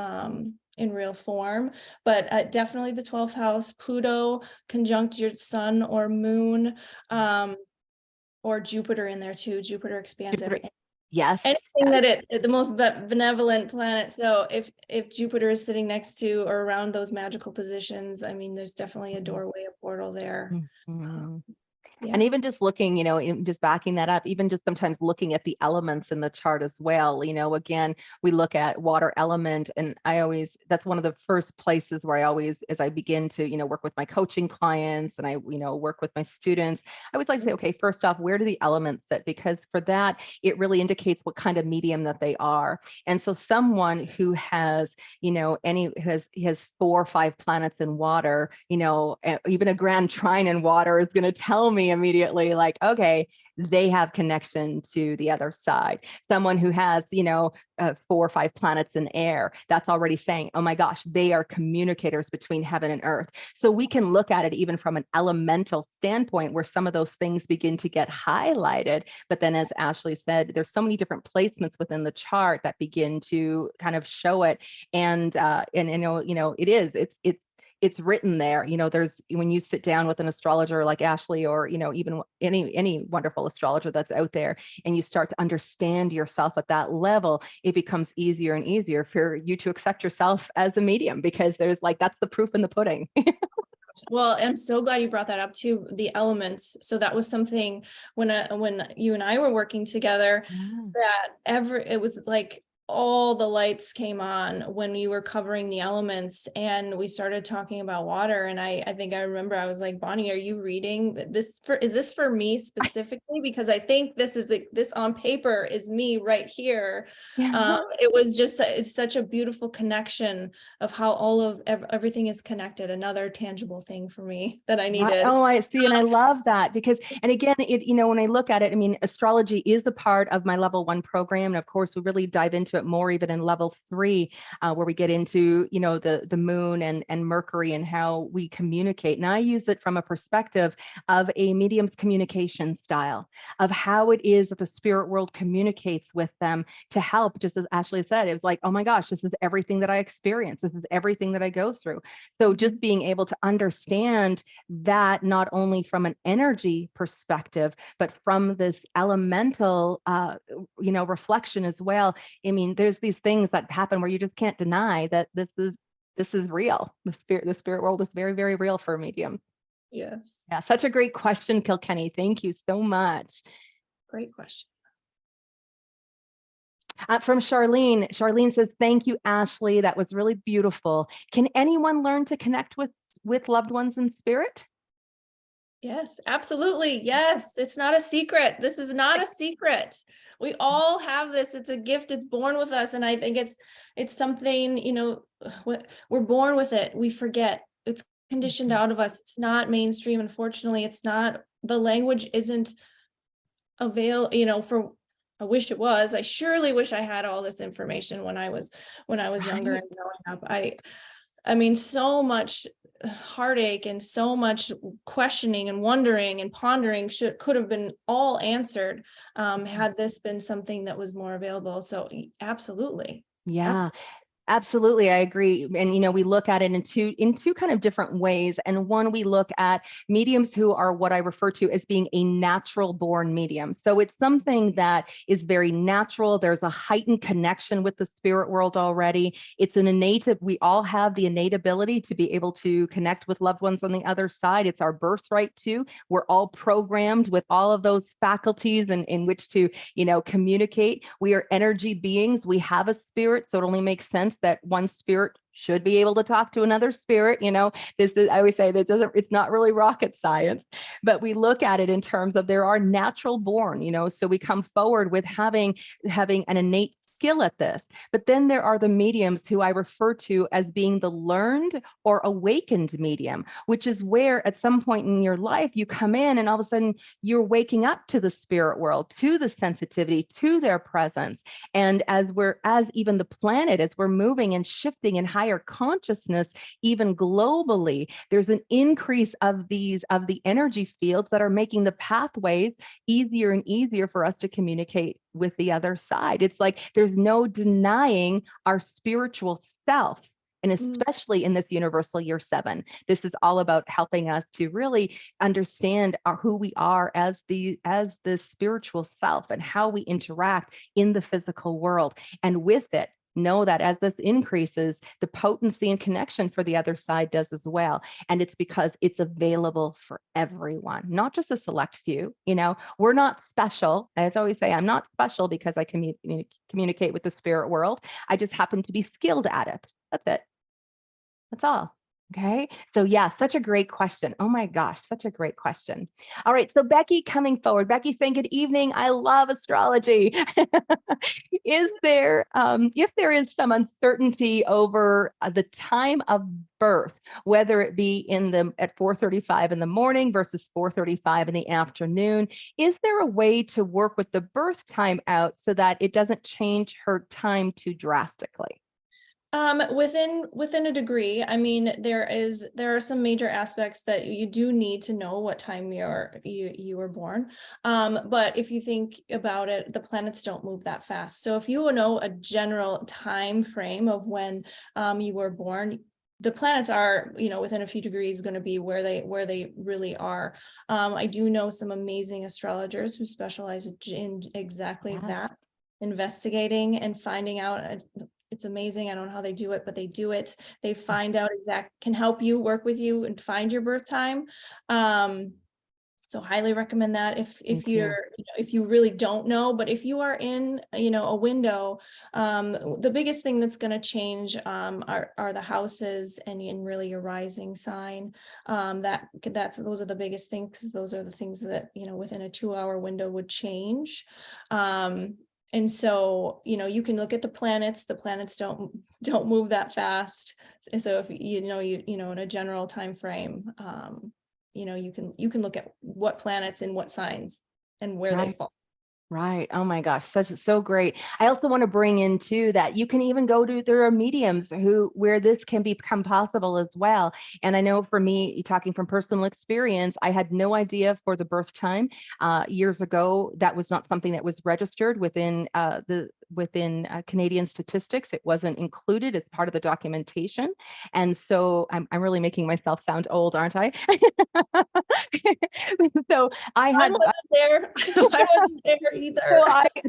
form. But definitely the 12th house. Pluto conjunct your sun or moon, or Jupiter in there too. Jupiter expands everything. Yes. Anything that the most benevolent planet. So if Jupiter is sitting next to or around those magical positions, I mean, there's definitely a doorway, a portal there. Mm-hmm. And Yeah. even just looking, just backing that up, even just sometimes looking at the elements in the chart as well. Again, we look at water element, and that's one of the first places where I always, as I begin to, work with my coaching clients and I, work with my students, I always like to say, okay, first off, where do the elements sit? Because for that, it really indicates what kind of medium that they are. And so someone who has, he has 4 or 5 planets in water, even a grand trine in water is going to tell me immediately, like, okay, they have connection to the other side. Someone who has, 4 or 5 planets in air, that's already saying, oh my gosh, they are communicators between heaven and earth. So we can look at it even from an elemental standpoint where some of those things begin to get highlighted. But then, as Ashley said, there's so many different placements within the chart that begin to kind of show it. And it's written there. There's, when you sit down with an astrologer like Ashley, or even any wonderful astrologer that's out there, and you start to understand yourself at that level, it becomes easier and easier for you to accept yourself as a medium, because there's like, that's the proof in the pudding. Well, I'm so glad you brought that up too, the elements. So that was something when you and I were working together, Yeah. that it was like all the lights came on when you were covering the elements, and we started talking about water. And I think I remember I was like, Bonnie, are you reading this is this for me specifically? Because I think this on paper is me right here. Yeah. It's such a beautiful connection of how all of everything is connected. Another tangible thing for me that I Right. needed. Oh, I see. And I love that because, and again, when I look at it, I mean, astrology is a part of my level 1 program. And of course, we really dive into it more even in level 3, where we get into, the moon and Mercury and how we communicate. And I use it from a perspective of a medium's communication style, of how it is that the spirit world communicates with them to help. Just as Ashley said, it was like, oh my gosh, this is everything that I experience. This is everything that I go through. So just being able to understand that, not only from an energy perspective, but from this elemental, reflection as well. I mean, there's these things that happen where you just can't deny that this is real. The spirit world is very, very real for a medium. Yes. Yeah, such a great question, Kilkenny. Thank you so much. Great question. From Charlene. Charlene says, thank you, Ashley. That was really beautiful. Can anyone learn to connect with loved ones in spirit? Yes, absolutely. Yes. It's not a secret. This is not a secret. We all have this. It's a gift. It's born with us. And I think it's something, we're born with it. We forget. It's conditioned out of us. It's not mainstream. Unfortunately, it's not, the language isn't I wish it was. I surely wish I had all this information when I was younger Right. and growing up. I mean, so much heartache and so much questioning and wondering and pondering could have been all answered, had this been something that was more available. So absolutely. Yeah. Absolutely, I agree. And we look at it in two kind of different ways. And one, we look at mediums who are what I refer to as being a natural born medium. So it's something that is very natural. There's a heightened connection with the spirit world already. It's we all have the innate ability to be able to connect with loved ones on the other side. It's our birthright too. We're all programmed with all of those faculties in which to, communicate. We are energy beings. We have a spirit. So it only makes sense that one spirit should be able to talk to another spirit. I always say that it's not really rocket science, but we look at it in terms of there are natural born, so we come forward with having an innate skill at this. But then there are the mediums who I refer to as being the learned or awakened medium, which is where at some point in your life you come in and all of a sudden you're waking up to the spirit world, to the sensitivity, to their presence. And as even the planet, as we're moving and shifting in higher consciousness, even globally, there's an increase of the energy fields that are making the pathways easier and easier for us to communicate with the other side. It's like there's no denying our spiritual self. And especially in this universal year 7, this is all about helping us to really understand who we are as the spiritual self and how we interact in the physical world. And with it, know that as this increases, the potency and connection for the other side does as well. And it's because it's available for everyone, not just a select few. You know, we're not special. As I always say, I'm not special because I communicate with the spirit world. I just happen to be skilled at it. That's it. That's all. Okay. So yeah, such a great question. Oh my gosh, such a great question. All right. So Becky coming forward. Becky saying, good evening. I love astrology. Is there, if there is some uncertainty over the time of birth, whether it be at 4:35 in the morning versus 4:35 in the afternoon, is there a way to work with the birth time out so that it doesn't change her time too drastically? Within a degree. I mean, there are some major aspects that you do need to know what time you were born. But if you think about it, the planets don't move that fast. So if you know a general time frame of when you were born, the planets are, within a few degrees going to be where they really are. I do know some amazing astrologers who specialize in exactly that, investigating and finding out. It's amazing. I don't know how they do it, but they do it. They find out can help you, work with you, and find your birth time. So highly recommend that if if you really don't know. But if you are in a window, the biggest thing that's going to change are the houses and really your rising sign. Those are the biggest things, because those are the things that within a 2-hour window would change. And so, you can look at the planets don't move that fast. So if in a general time frame, you can look at what planets and what signs and where they fall. Right. Oh my gosh, so great. I also want to bring in too that you can even there are mediums where this can become possible as well. And I know for me, talking from personal experience, I had no idea for the birth time years ago. That was not something that was registered within Canadian statistics. It wasn't included as part of the documentation. And so I'm really making myself sound old, aren't I? So I wasn't there. I wasn't there either. So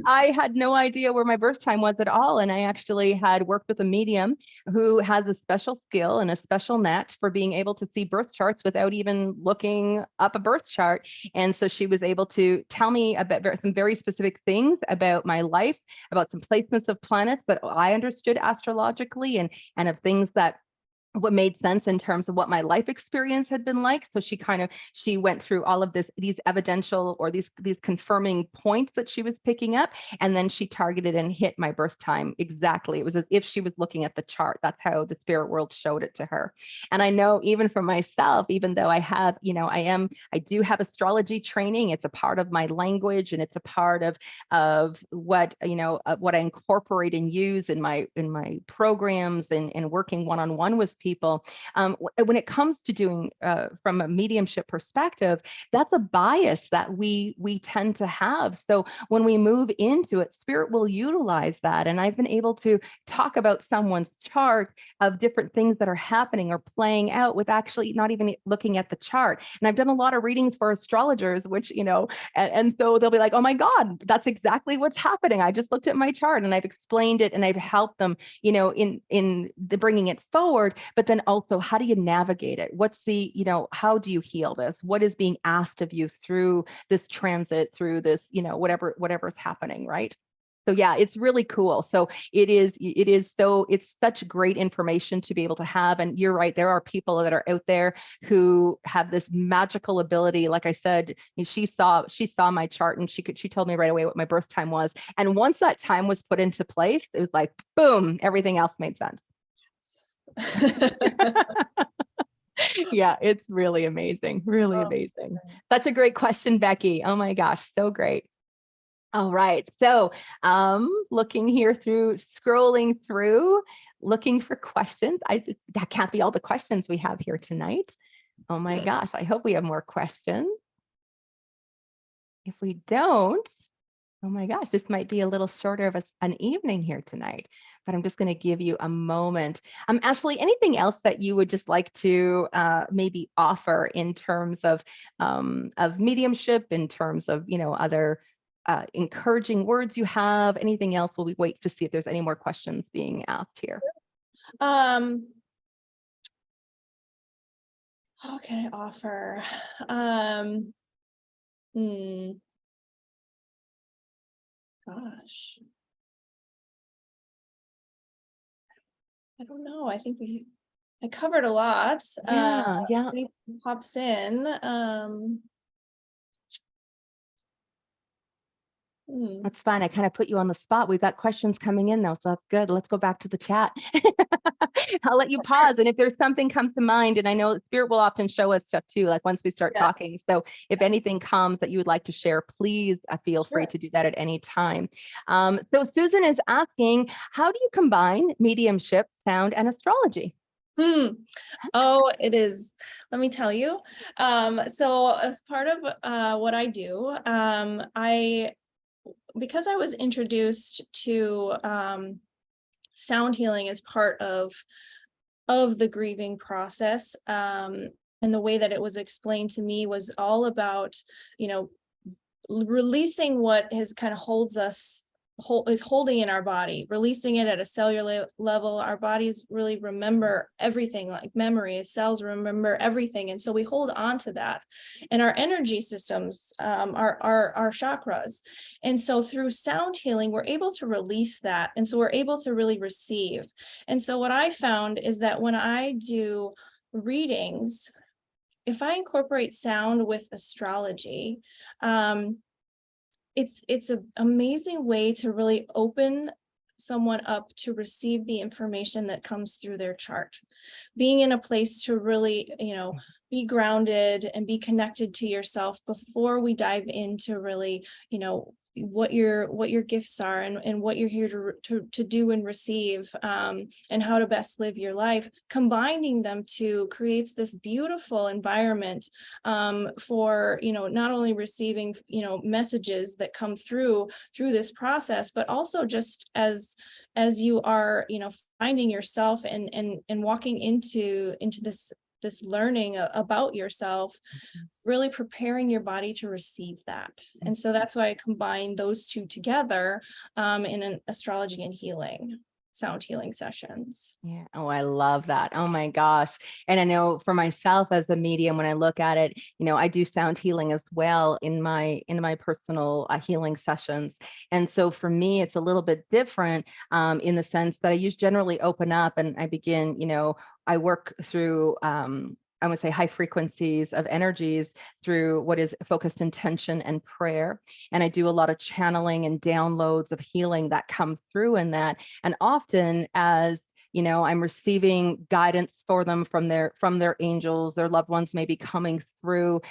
I had no idea where my birth time was at all. And I actually had worked with a medium who has a special skill and a special knack for being able to see birth charts without even looking up a birth chart. And so she was able to tell me about some very specific things about my life, about some placements of planets that I understood astrologically, and of things that what made sense in terms of what my life experience had been like. So she went through all of these evidential or these confirming points that she was picking up, and then she targeted and hit my birth time exactly. It was as if she was looking at the chart. That's how the spirit world showed it to her. And I know even for myself, even though I have, I do have astrology training. It's a part of my language, and it's a part of what what I incorporate and use in my programs and working one-on-one with people. When it comes to doing from a mediumship perspective, that's a bias that we tend to have. So when we move into it, spirit will utilize that. And I've been able to talk about someone's chart of different things that are happening or playing out with actually not even looking at the chart. And I've done a lot of readings for astrologers, which, and so they'll be like, oh my God, that's exactly what's happening. I just looked at my chart and I've explained it and I've helped them, in the bringing it forward. But then also, how do you navigate it? What's how do you heal this? What is being asked of you through this transit, through this, whatever's happening, right? So yeah, it's really cool. So it's such great information to be able to have. And you're right, there are people that are out there who have this magical ability. Like I said, she saw my chart and she told me right away what my birth time was. And once that time was put into place, it was like, boom, everything else made sense. Yeah, it's really amazing. Really amazing. Such a great question, Becky. Oh my gosh, so great. All right. So looking here scrolling through, looking for questions. That can't be all the questions we have here tonight. Oh my gosh, I hope we have more questions. If we don't, oh my gosh, this might be a little shorter of an evening here tonight, but I'm just going to give you a moment. Ashley, anything else that you would just like to maybe offer in terms of mediumship, in terms of, other encouraging words you have, anything else? Will we wait to see if there's any more questions being asked here? How can I offer? Gosh. I don't know. I think I covered a lot. Yeah, yeah. Anything pops in. That's fine. I kind of put you on the spot. We've got questions coming in though, so that's good. Let's go back to the chat. I'll let you pause. And if there's something comes to mind, and I know Spirit will often show us stuff too, like once we start talking. So if anything comes that you would like to share, please feel free to do that at any time. So Susan is asking, how do you combine mediumship, sound, and astrology? Oh, it is. Let me tell you. So as part of what I do, because I was introduced to sound healing as part of the grieving process, and the way that it was explained to me was all about, releasing what has kind of holds us is holding in our body, releasing it at a cellular level. Our bodies really remember everything, like memory. Cells remember everything, and so we hold on to that. And our energy systems, our chakras, and so through sound healing, we're able to release that, and so we're able to really receive. And so what I found is that when I do readings, if I incorporate sound with astrology, it's an amazing way to really open someone up to receive the information that comes through their chart. Being in a place to really, be grounded and be connected to yourself before we dive into really, what your gifts are, and what you're here to do and receive, and how to best live your life. Combining them to creates this beautiful environment, for not only receiving messages that come through this process, but also just as you are finding yourself and walking into this learning about yourself, really preparing your body to receive that. And so that's why I combine those two together, in an astrology and healing, sound healing sessions. Yeah. Oh, I love that. Oh my gosh. And I know for myself as a medium, when I look at it, I do sound healing as well in my personal healing sessions. And so for me, it's a little bit different, in the sense that I generally open up and I begin, I work through, I would say high frequencies of energies through what is focused intention and prayer. And I do a lot of channeling and downloads of healing that come through in that. And often as I'm receiving guidance for them from their angels, their loved ones may be coming through.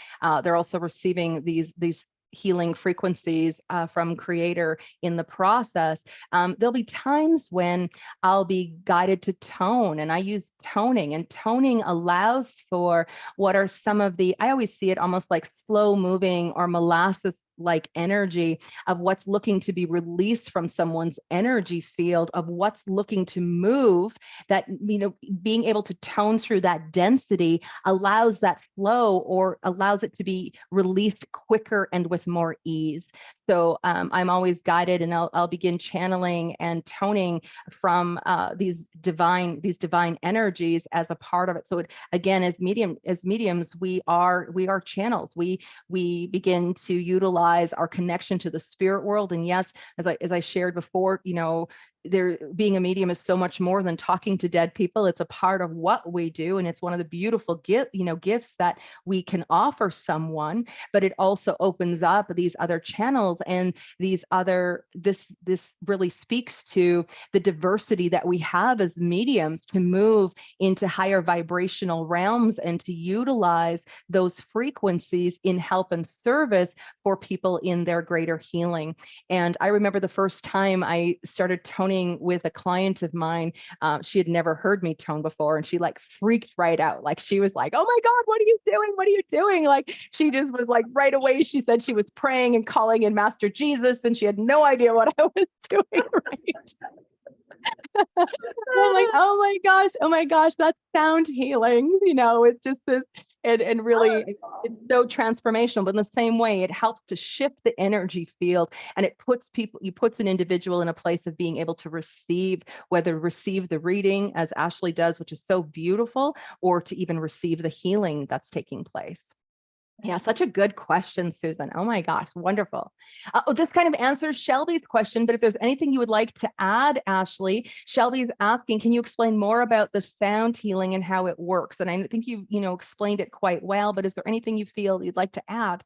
They're also receiving these healing frequencies from Creator in the process. There'll be times when I'll be guided to tone, and I use toning, and toning allows for what are some of I always see it almost like slow moving or molasses like energy of what's looking to be released from someone's energy field, of what's looking to move, that being able to tone through that density allows that flow, or allows it to be released quicker and with more ease. So I'm always guided, and I'll begin channeling and toning from these divine energies as a part of it. So again, as mediums, we are channels. We begin to utilize our connection to the spirit world. And yes, as I shared before, being a medium is so much more than talking to dead people. It's a part of what we do, and it's one of the beautiful gifts that we can offer someone. But it also opens up these other channels, and this really speaks to the diversity that we have as mediums to move into higher vibrational realms and to utilize those frequencies in help and service for people in their greater healing. And I remember the first time I started toning with a client of mine. She had never heard me tone before, and she freaked right out. She was like, "Oh my God, what are you doing? What are you doing?" She just was right away. She said she was praying and calling in Master Jesus, and she had no idea what I was doing. Right. I'm like, oh my gosh, that's sound healing. It's just And really it's so transformational, but in the same way it helps to shift the energy field, and it puts an individual in a place of being able to receive, whether receive the reading as Ashley does, which is so beautiful, or to even receive the healing that's taking place. Yeah, such a good question, Susan. Oh my gosh, wonderful. This kind of answers Shelby's question, but if there's anything you would like to add, Ashley, Shelby's asking, can you explain more about the sound healing and how it works? And I think you explained it quite well, but is there anything you feel you'd like to add?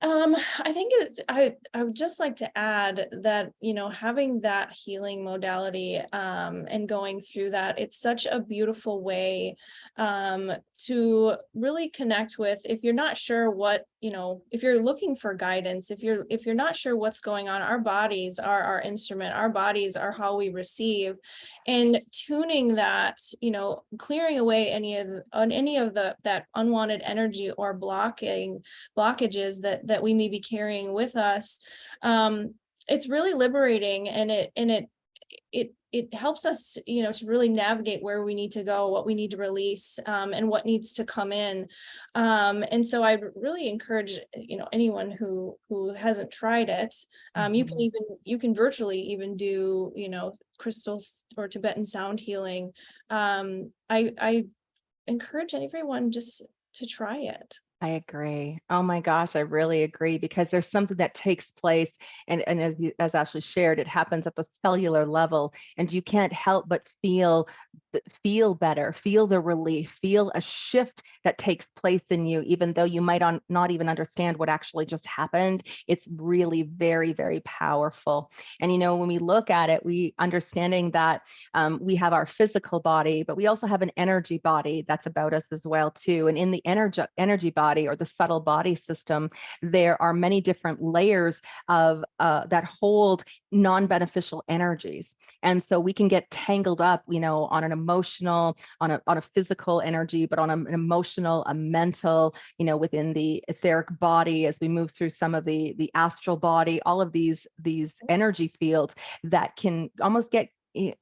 I think I would just like to add that, having that healing modality, and going through that, it's such a beautiful way, to really connect with, if you're not sure what, if you're looking for guidance, if you're not sure what's going on, our bodies are our instrument, our bodies are how we receive, and tuning that, clearing away any of that unwanted energy or blockages that we may be carrying with us. It's really liberating, and it helps us, to really navigate where we need to go, what we need to release, and what needs to come in. And so I really encourage, anyone who hasn't tried it. Mhm. You can virtually even do, crystals or Tibetan sound healing. I encourage everyone just to try it. I agree. Oh my gosh, I really agree, because there's something that takes place, and as Ashley shared, it happens at the cellular level, and you can't help but feel better, feel the relief, feel a shift that takes place in you, even though you might not even understand what actually just happened. It's really very, very powerful. And when we look at it, we understanding that we have our physical body, but we also have an energy body that's about us as well too. And in the energy body, or the subtle body system, there are many different layers of that hold non-beneficial energies. And so we can get tangled up, on an emotional, on a physical energy, but on an emotional, a mental, within the etheric body, as we move through some of the astral body, all of these energy fields that can almost get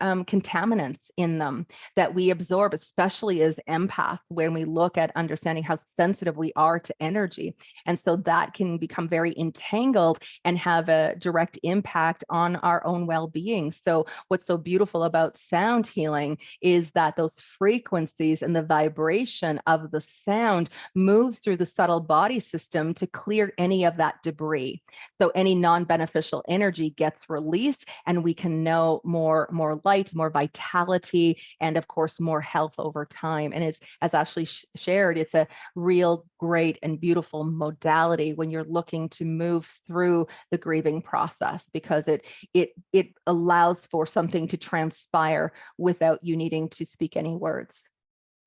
contaminants in them that we absorb, especially as empaths, when we look at understanding how sensitive we are to energy. And so that can become very entangled and have a direct impact on our own well-being. So what's so beautiful about sound healing is that those frequencies and the vibration of the sound moves through the subtle body system to clear any of that debris. So any non-beneficial energy gets released, and we can know more light, more vitality, and of course, more health over time. And it's, as Ashley shared, it's a real great and beautiful modality when you're looking to move through the grieving process, because it allows for something to transpire without you needing to speak any words.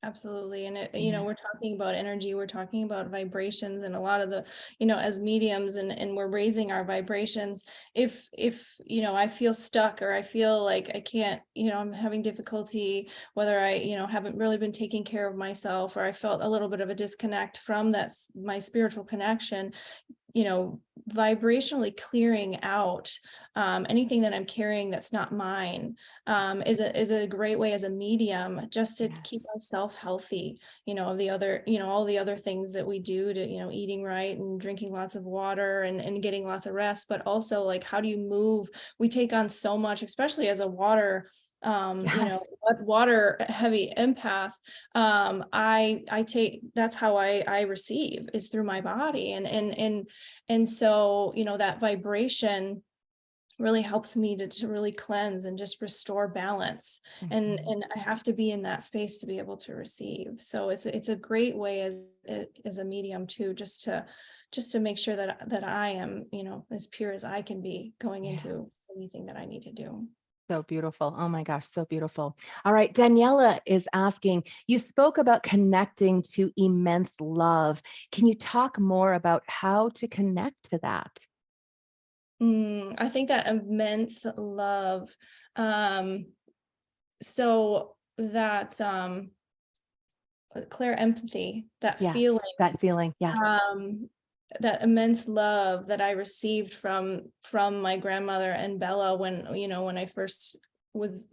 Absolutely. And Yeah. we're talking about energy, we're talking about vibrations, and a lot of the, as mediums, and we're raising our vibrations. If, I feel stuck, or I feel like I can't, I'm having difficulty, whether I, haven't really been taking care of myself, or I felt a little bit of a disconnect from my spiritual connection, vibrationally clearing out, anything that I'm carrying that's not mine, is a great way as a medium, just to Yeah. keep myself healthy. The other, all the other things that we do to, eating right and drinking lots of water, and getting lots of rest, but also, like, how do you move? We take on so much, especially as a Yes. water heavy empath. I take, that's how I receive, is through my body, and so, that vibration really helps me to really cleanse and just restore balance. and Mhm. and I have to be in that space to be able to receive. So it's a great way as a medium too, just to make sure that I am, as pure as I can be, going Yeah. into anything that I need to do. So beautiful. Oh my gosh, so beautiful. All right, Daniela is asking, you spoke about connecting to immense love. Can you talk more about how to connect to that? I think that immense love, um so that, clear empathy, that Yes, feeling, that feeling. Yes. um that immense love that I received from my grandmother and Bella, when I first was,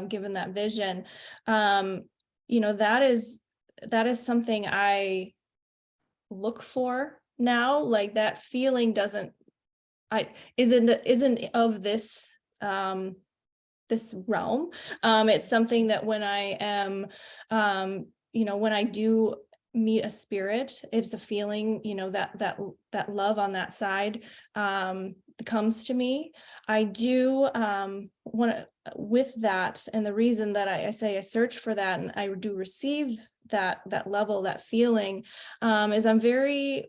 given that vision. um that is that is something I look for now. Like that feeling isn't of this this realm. It's something that when I am when I do meet a spirit, it's a feeling, that love on that side comes to me. I do want to, with that, and the reason that I say I search for that and I do receive that level, that feeling, is I'm very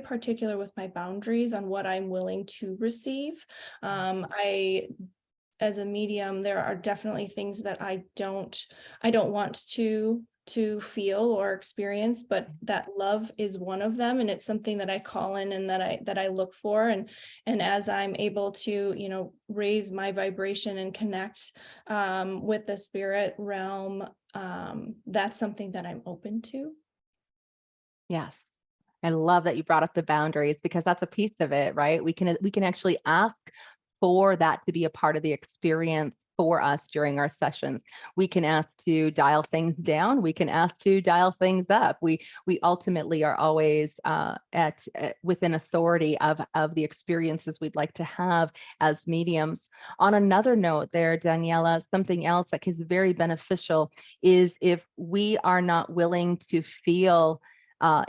particular with my boundaries on what I'm willing to receive. I As a medium, there are definitely things that I don't want to feel or experience, but that love is one of them, and it's something that I call in and that I look for, and as I'm able to raise my vibration and connect with the spirit realm, that's something that I'm open to. Yes. I love that you brought up the boundaries, because that's a piece of it, right? We can actually ask for that to be a part of the experience for us during our sessions. We can ask to dial things down. We can ask to dial things up. We ultimately are always within authority of the experiences we'd like to have as mediums. On another note there, Daniela, something else that is very beneficial is if we are not willing to feel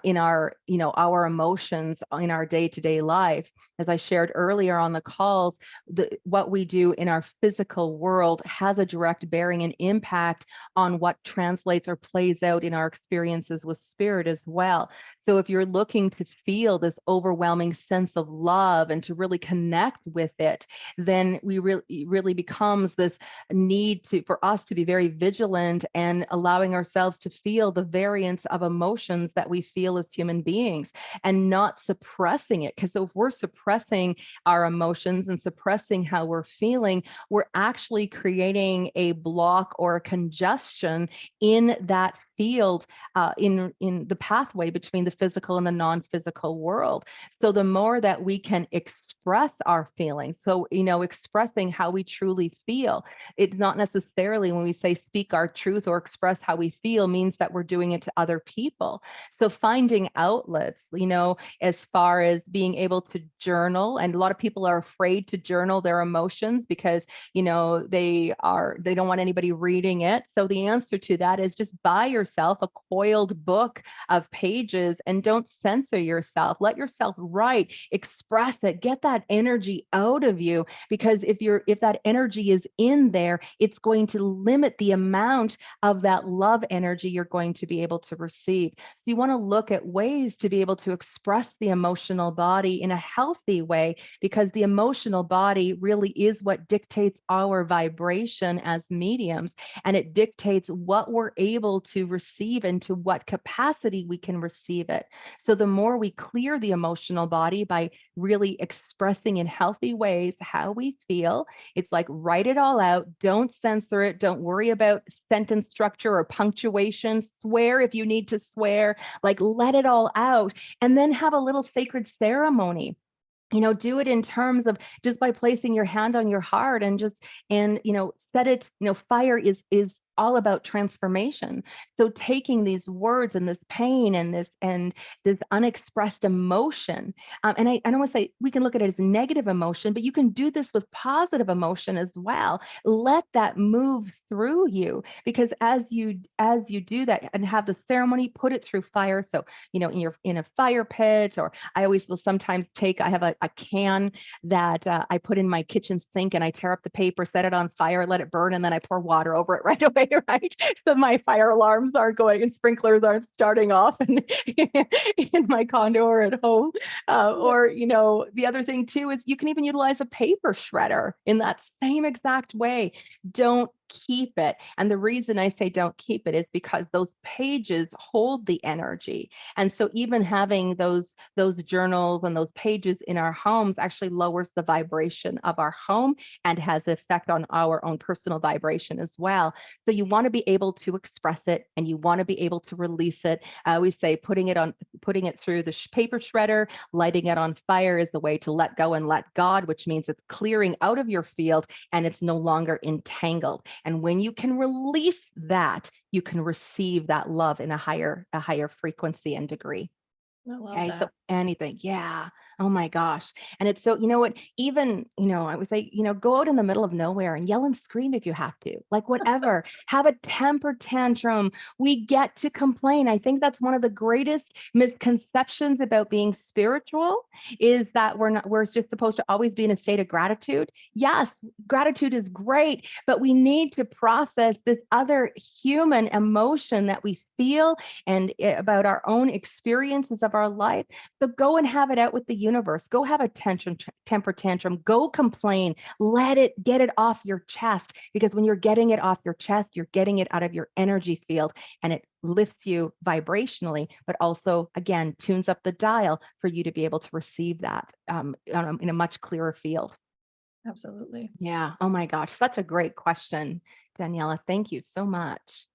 in our, our emotions in our day-to-day life. As I shared earlier on the calls, what we do in our physical world has a direct bearing and impact on what translates or plays out in our experiences with spirit as well. So if you're looking to feel this overwhelming sense of love and to really connect with it, then it really becomes this need for us to be very vigilant and allowing ourselves to feel the variance of emotions that we feel as human beings, and not suppressing it. Because if we're suppressing our emotions and suppressing how we're feeling, we're actually creating a block or a congestion in that field, in the pathway between the physical and the non-physical world. So the more that we can express our feelings, so expressing how we truly feel, it's not necessarily, when we say speak our truth or express how we feel, means that we're doing it to other people. So finding outlets, as far as being able to journal, and a lot of people are afraid to journal their emotions because they don't want anybody reading it. So the answer to that is just buy yourself a coiled book of pages and don't censor yourself. Let yourself write, express it, get that energy out of you, because if that energy is in there, it's going to limit the amount of that love energy you're going to be able to receive. So you want to look at ways to be able to express the emotional body in a healthy way, because the emotional body really is what dictates our vibration as mediums, and it dictates what we're able to receive and to what capacity we can receive it. So the more we clear the emotional body by really expressing in healthy ways how we feel, it's like write it all out, don't censor it, don't worry about sentence structure or punctuation, swear if you need to swear, like let it all out, and then have a little sacred ceremony. Do it in terms of just by placing your hand on your heart and set it. Fire is all about transformation. So taking these words and this pain and this unexpressed emotion, and I don't want to say we can look at it as negative emotion, but you can do this with positive emotion as well. Let that move through you, because as you do that and have the ceremony, put it through fire. So in a fire pit, or I always will sometimes I have a can that I put in my kitchen sink, and I tear up the paper, set it on fire, let it burn, and then I pour water over it right away, right? So my fire alarms aren't going and sprinklers aren't starting off in my condo or at home. Or the other thing too is you can even utilize a paper shredder in that same exact way. Don't keep it. And the reason I say don't keep it is because those pages hold the energy. And so even having those journals and those pages in our homes actually lowers the vibration of our home and has effect on our own personal vibration as well. So you want to be able to express it, and you want to be able to release it. I always say putting it through the paper shredder, lighting it on fire is the way to let go and let God, which means it's clearing out of your field and it's no longer entangled. And when you can release that, you can receive that love in a higher frequency and degree. I love Okay, so that. anything, yeah. Oh my gosh. And it's so, you know what, even, I would say, go out in the middle of nowhere and yell and scream if you have to, like whatever, have a temper tantrum. We get to complain. I think that's one of the greatest misconceptions about being spiritual is that we're just supposed to always be in a state of gratitude. Yes, gratitude is great, but we need to process this other human emotion that we feel and about our own experiences of our life. So go and have it out with the universe. Go have a temper tantrum. Go complain. Get it off your chest, because when you're getting it off your chest, you're getting it out of your energy field, and it lifts you vibrationally, but also, again, tunes up the dial for you to be able to receive that in a much clearer field. Absolutely. Yeah. Oh my gosh. Such a great question, Daniela. Thank you so much.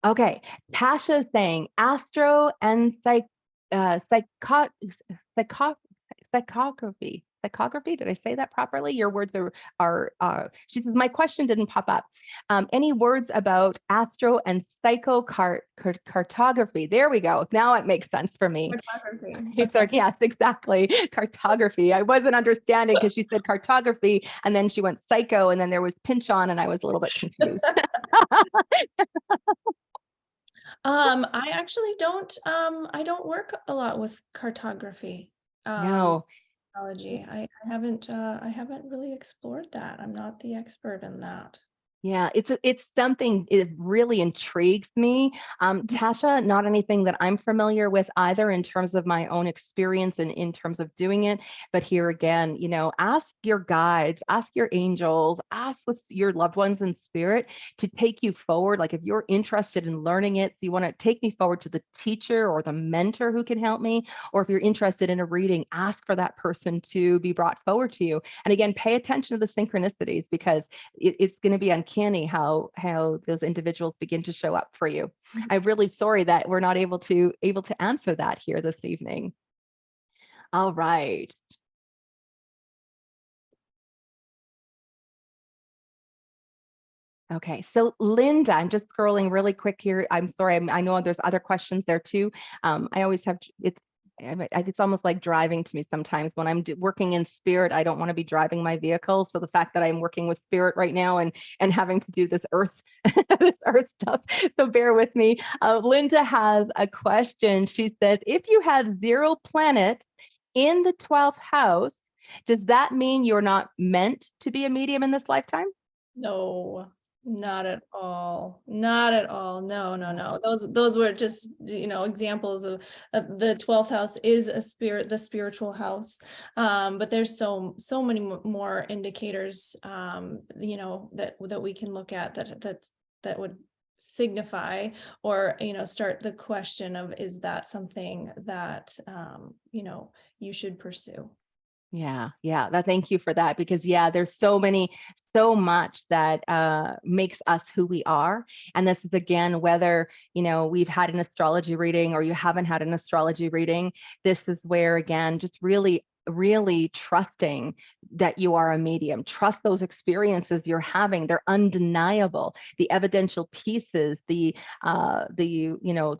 Okay, Tasha is saying astro and psycho, psychography. Psychography, did I say that properly? Your words she says, my question didn't pop up. Any words about astro and cartography? There we go. Now it makes sense for me. Cartography. It's like, yes, exactly. Cartography. I wasn't understanding because she said cartography and then she went psycho and then there was pinch on and I was a little bit confused. I actually don't I don't work a lot with cartography. No. Technology. I haven't really explored that. I'm not the expert in that. Yeah, it's something, it really intrigues me. Tasha, not anything that I'm familiar with either in terms of my own experience and in terms of doing it. But here again, ask your guides, ask your angels, ask your loved ones in spirit to take you forward. Like if you're interested in learning it, so you want to take me forward to the teacher or the mentor who can help me, or if you're interested in a reading, ask for that person to be brought forward to you. And again, pay attention to the synchronicities, because it's going to be uncanny how those individuals begin to show up for you. I'm really sorry that we're not able to answer that here this evening. All right. Okay, so Linda, I'm just scrolling really quick here. I'm sorry, I know there's other questions there too. I always have, it's almost like driving to me sometimes when I'm working in spirit. I don't want to be driving my vehicle. So the fact that I'm working with spirit right now and having to do this earth this earth stuff, so bear with me. Linda has a question. She says, if you have 0 planets in the 12th house, does that mean you're not meant to be a medium in this lifetime? No, not at all. Not at all. No, no, no. Those were just, examples of the 12th house is the spiritual house. But there's so many more indicators, that we can look at that would signify or, start the question of, is that something that, you should pursue? Yeah, thank you for that, because there's so much that makes us who we are. And this is, again, whether we've had an astrology reading or you haven't had an astrology reading, this is where, again, just really trusting that you are a medium. Trust those experiences you're having. They're undeniable. The evidential pieces, the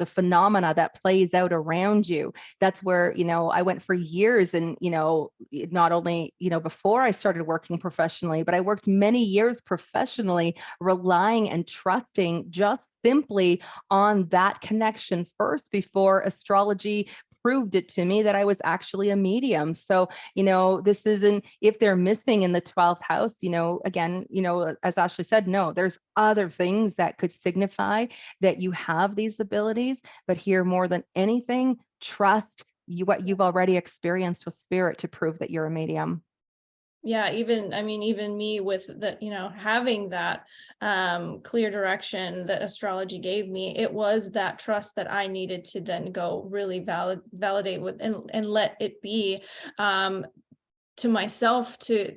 phenomena that plays out around you. That's where, I went for years, and, not only, before I started working professionally, but I worked many years professionally, relying and trusting just simply on that connection first, before astrology proved it to me that I was actually a medium. So, this isn't, if they're missing in the 12th house, again, as Ashley said, no, there's other things that could signify that you have these abilities. But here, more than anything, trust what you've already experienced with spirit to prove that you're a medium. Yeah, even me with that, having that clear direction that astrology gave me, it was that trust that I needed to then go really validate with and let it be to myself to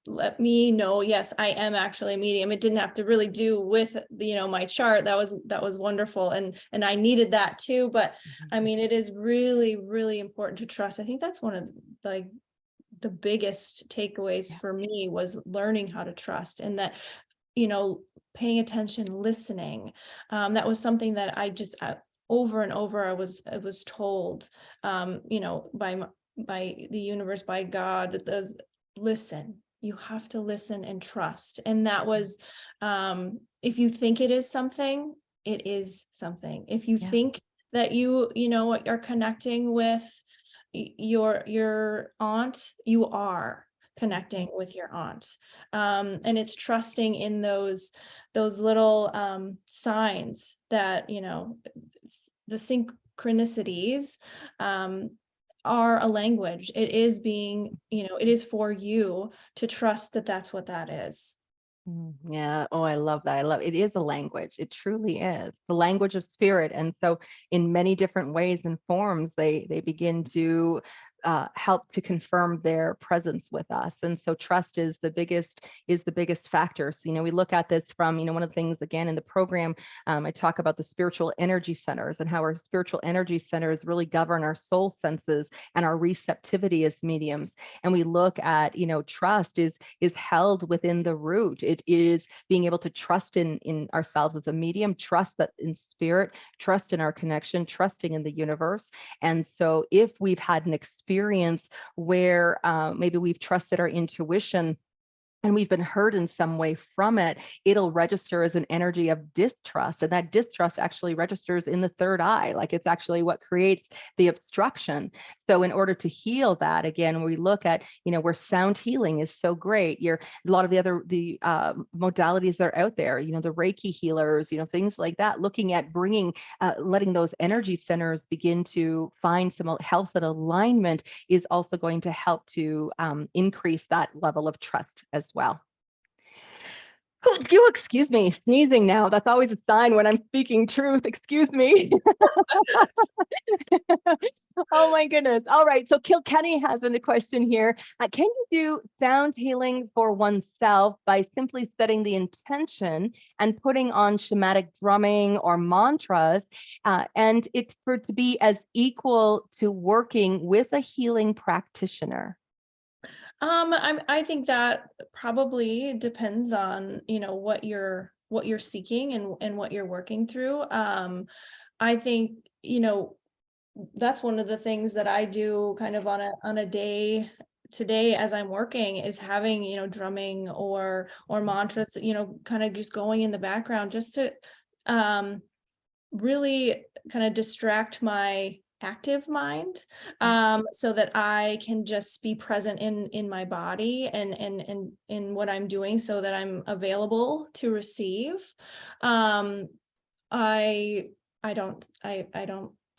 let me know, yes, I am actually a medium. It didn't have to really do with my chart. That was wonderful, and I needed that too. But it is really, really important to trust. I think that's one of the biggest takeaways for me was learning how to trust, and that, paying attention, listening. That was something that I just over and over I was told, by the universe, by God, does listen. You have to listen and trust. And that was, if you think it is something, it is something. If you Yeah. think that you are connecting with your aunt, you are connecting with your aunt. And it's trusting in those little signs that, the synchronicities, are a language. It is being, it is for you to trust that that's what that is. Yeah. Oh, I love that. I love it. Is a language. It truly is the language of spirit. And so in many different ways and forms, they begin to help to confirm their presence with us. And so trust is the biggest factor. So, we look at this from, one of the things again in the program, I talk about the spiritual energy centers and how our spiritual energy centers really govern our soul senses and our receptivity as mediums. And we look at, trust is held within the root. It is being able to trust in ourselves as a medium, trust that in spirit, trust in our connection, trusting in the universe. And so if we've had an experience where maybe we've trusted our intuition and we've been hurt in some way from it, it'll register as an energy of distrust. And that distrust actually registers in the third eye. Like it's actually what creates the obstruction. So in order to heal that, again, we look at, where sound healing is so great. A lot of the modalities that are out there, the Reiki healers, things like that, looking at letting those energy centers begin to find some health and alignment is also going to help to increase that level of trust as well. You excuse me, sneezing now. That's always a sign when I'm speaking truth. Excuse me. Oh my goodness. All right. So Kilkenny has a question here. Can you do sound healing for oneself by simply setting the intention and putting on shamanic drumming or mantras, and it's for it to be as equal to working with a healing practitioner? I think that probably depends on, what you're seeking and what you're working through. I think, that's one of the things that I do kind of on a day today as I'm working, is having, drumming or mantras, kind of just going in the background just to really kind of distract my active mind, so that I can just be present in my body and in what I'm doing, so that I'm available to receive. um I I don't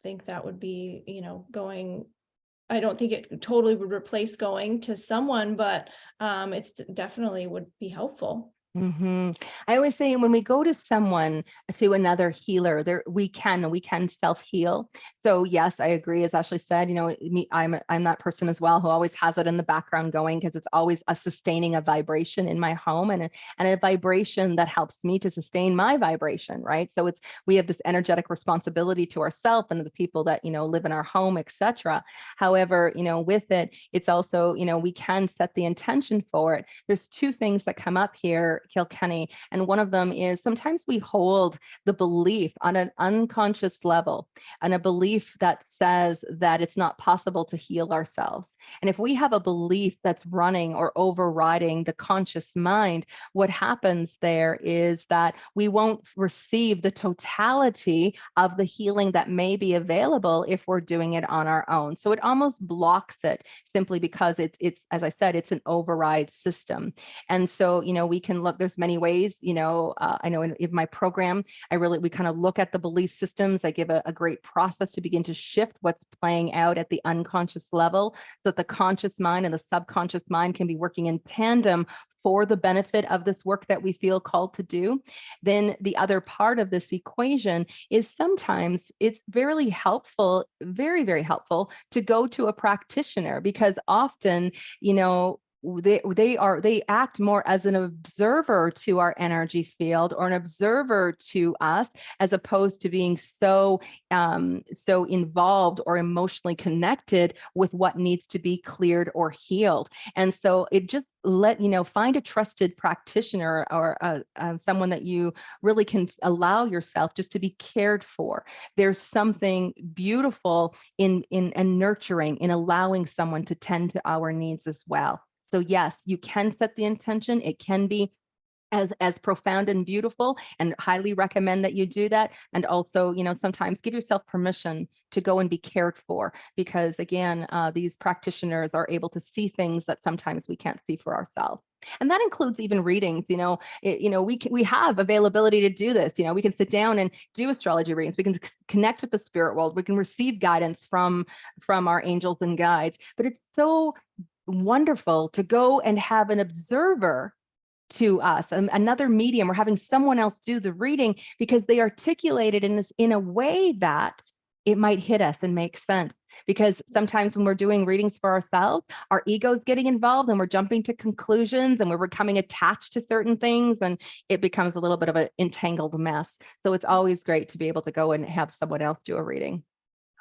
think that would be, going. I don't think it totally would replace going to someone, but it's definitely would be helpful. I always say when we go to someone, to another healer, there we can self heal. So yes, I agree. As Ashley said, I'm that person as well who always has it in the background going, because it's always a sustaining a vibration in my home, and a vibration that helps me to sustain my vibration, right? So we have this energetic responsibility to ourselves and to the people that live in our home, etc. However, with it, it's also we can set the intention for it. There's two things that come up here, Kilkenny. And one of them is sometimes we hold the belief on an unconscious level, and a belief that says that it's not possible to heal ourselves. And if we have a belief that's running or overriding the conscious mind, what happens there is that we won't receive the totality of the healing that may be available if we're doing it on our own. So it almost blocks it, simply because it's as I said, it's an override system. And so, we can look, there's many ways, I know in my program, we kind of look at the belief systems. I give a great process to begin to shift what's playing out at the unconscious level, so that the conscious mind and the subconscious mind can be working in tandem for the benefit of this work that we feel called to do. Then the other part of this equation is sometimes it's very helpful, very, very helpful to go to a practitioner, because often, they act more as an observer to our energy field, or an observer to us, as opposed to being so involved or emotionally connected with what needs to be cleared or healed. And so it just find a trusted practitioner, or someone that you really can allow yourself just to be cared for. There's something beautiful in and nurturing in allowing someone to tend to our needs as well. So yes, you can set the intention. It can be as profound and beautiful, and highly recommend that you do that. And also, sometimes give yourself permission to go and be cared for, because again, these practitioners are able to see things that sometimes we can't see for ourselves. And that includes even readings. We have availability to do this. We can sit down and do astrology readings. We can connect with the spirit world. We can receive guidance from our angels and guides. But it's so wonderful to go and have an observer to us, another medium, or having someone else do the reading, because they articulate it in a way that it might hit us and make sense. Because sometimes when we're doing readings for ourselves, our ego's getting involved, and we're jumping to conclusions, and we're becoming attached to certain things, and it becomes a little bit of an entangled mess. So it's always great to be able to go and have someone else do a reading.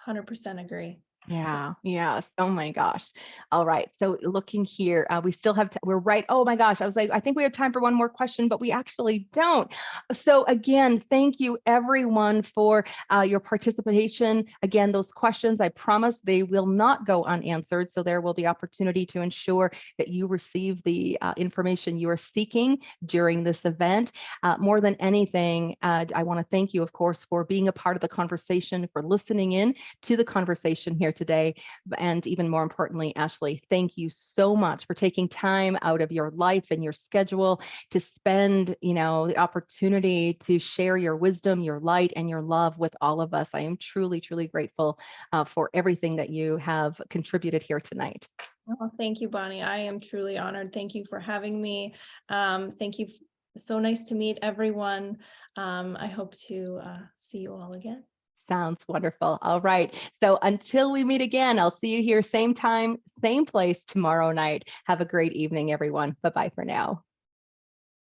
100% agree. Yeah. Yes. Oh my gosh. All right. So looking here, we still have, we're right. Oh my gosh. I was like, I think we have time for one more question, but we actually don't. So again, thank you everyone for your participation. Again, those questions, I promise they will not go unanswered. So there will be opportunity to ensure that you receive the information you are seeking during this event. More than anything, I want to thank you, of course, for being a part of the conversation, for listening in to the conversation here today. And even more importantly, Ashley, thank you so much for taking time out of your life and your schedule to spend, the opportunity to share your wisdom, your light, and your love with all of us. I am truly, truly grateful for everything that you have contributed here tonight. Oh, thank you, Bonnie. I am truly honored. Thank you for having me. Thank you. So nice to meet everyone. I hope to see you all again. Sounds wonderful. All right. So until we meet again, I'll see you here same time, same place tomorrow night. Have a great evening, everyone. Bye-bye for now.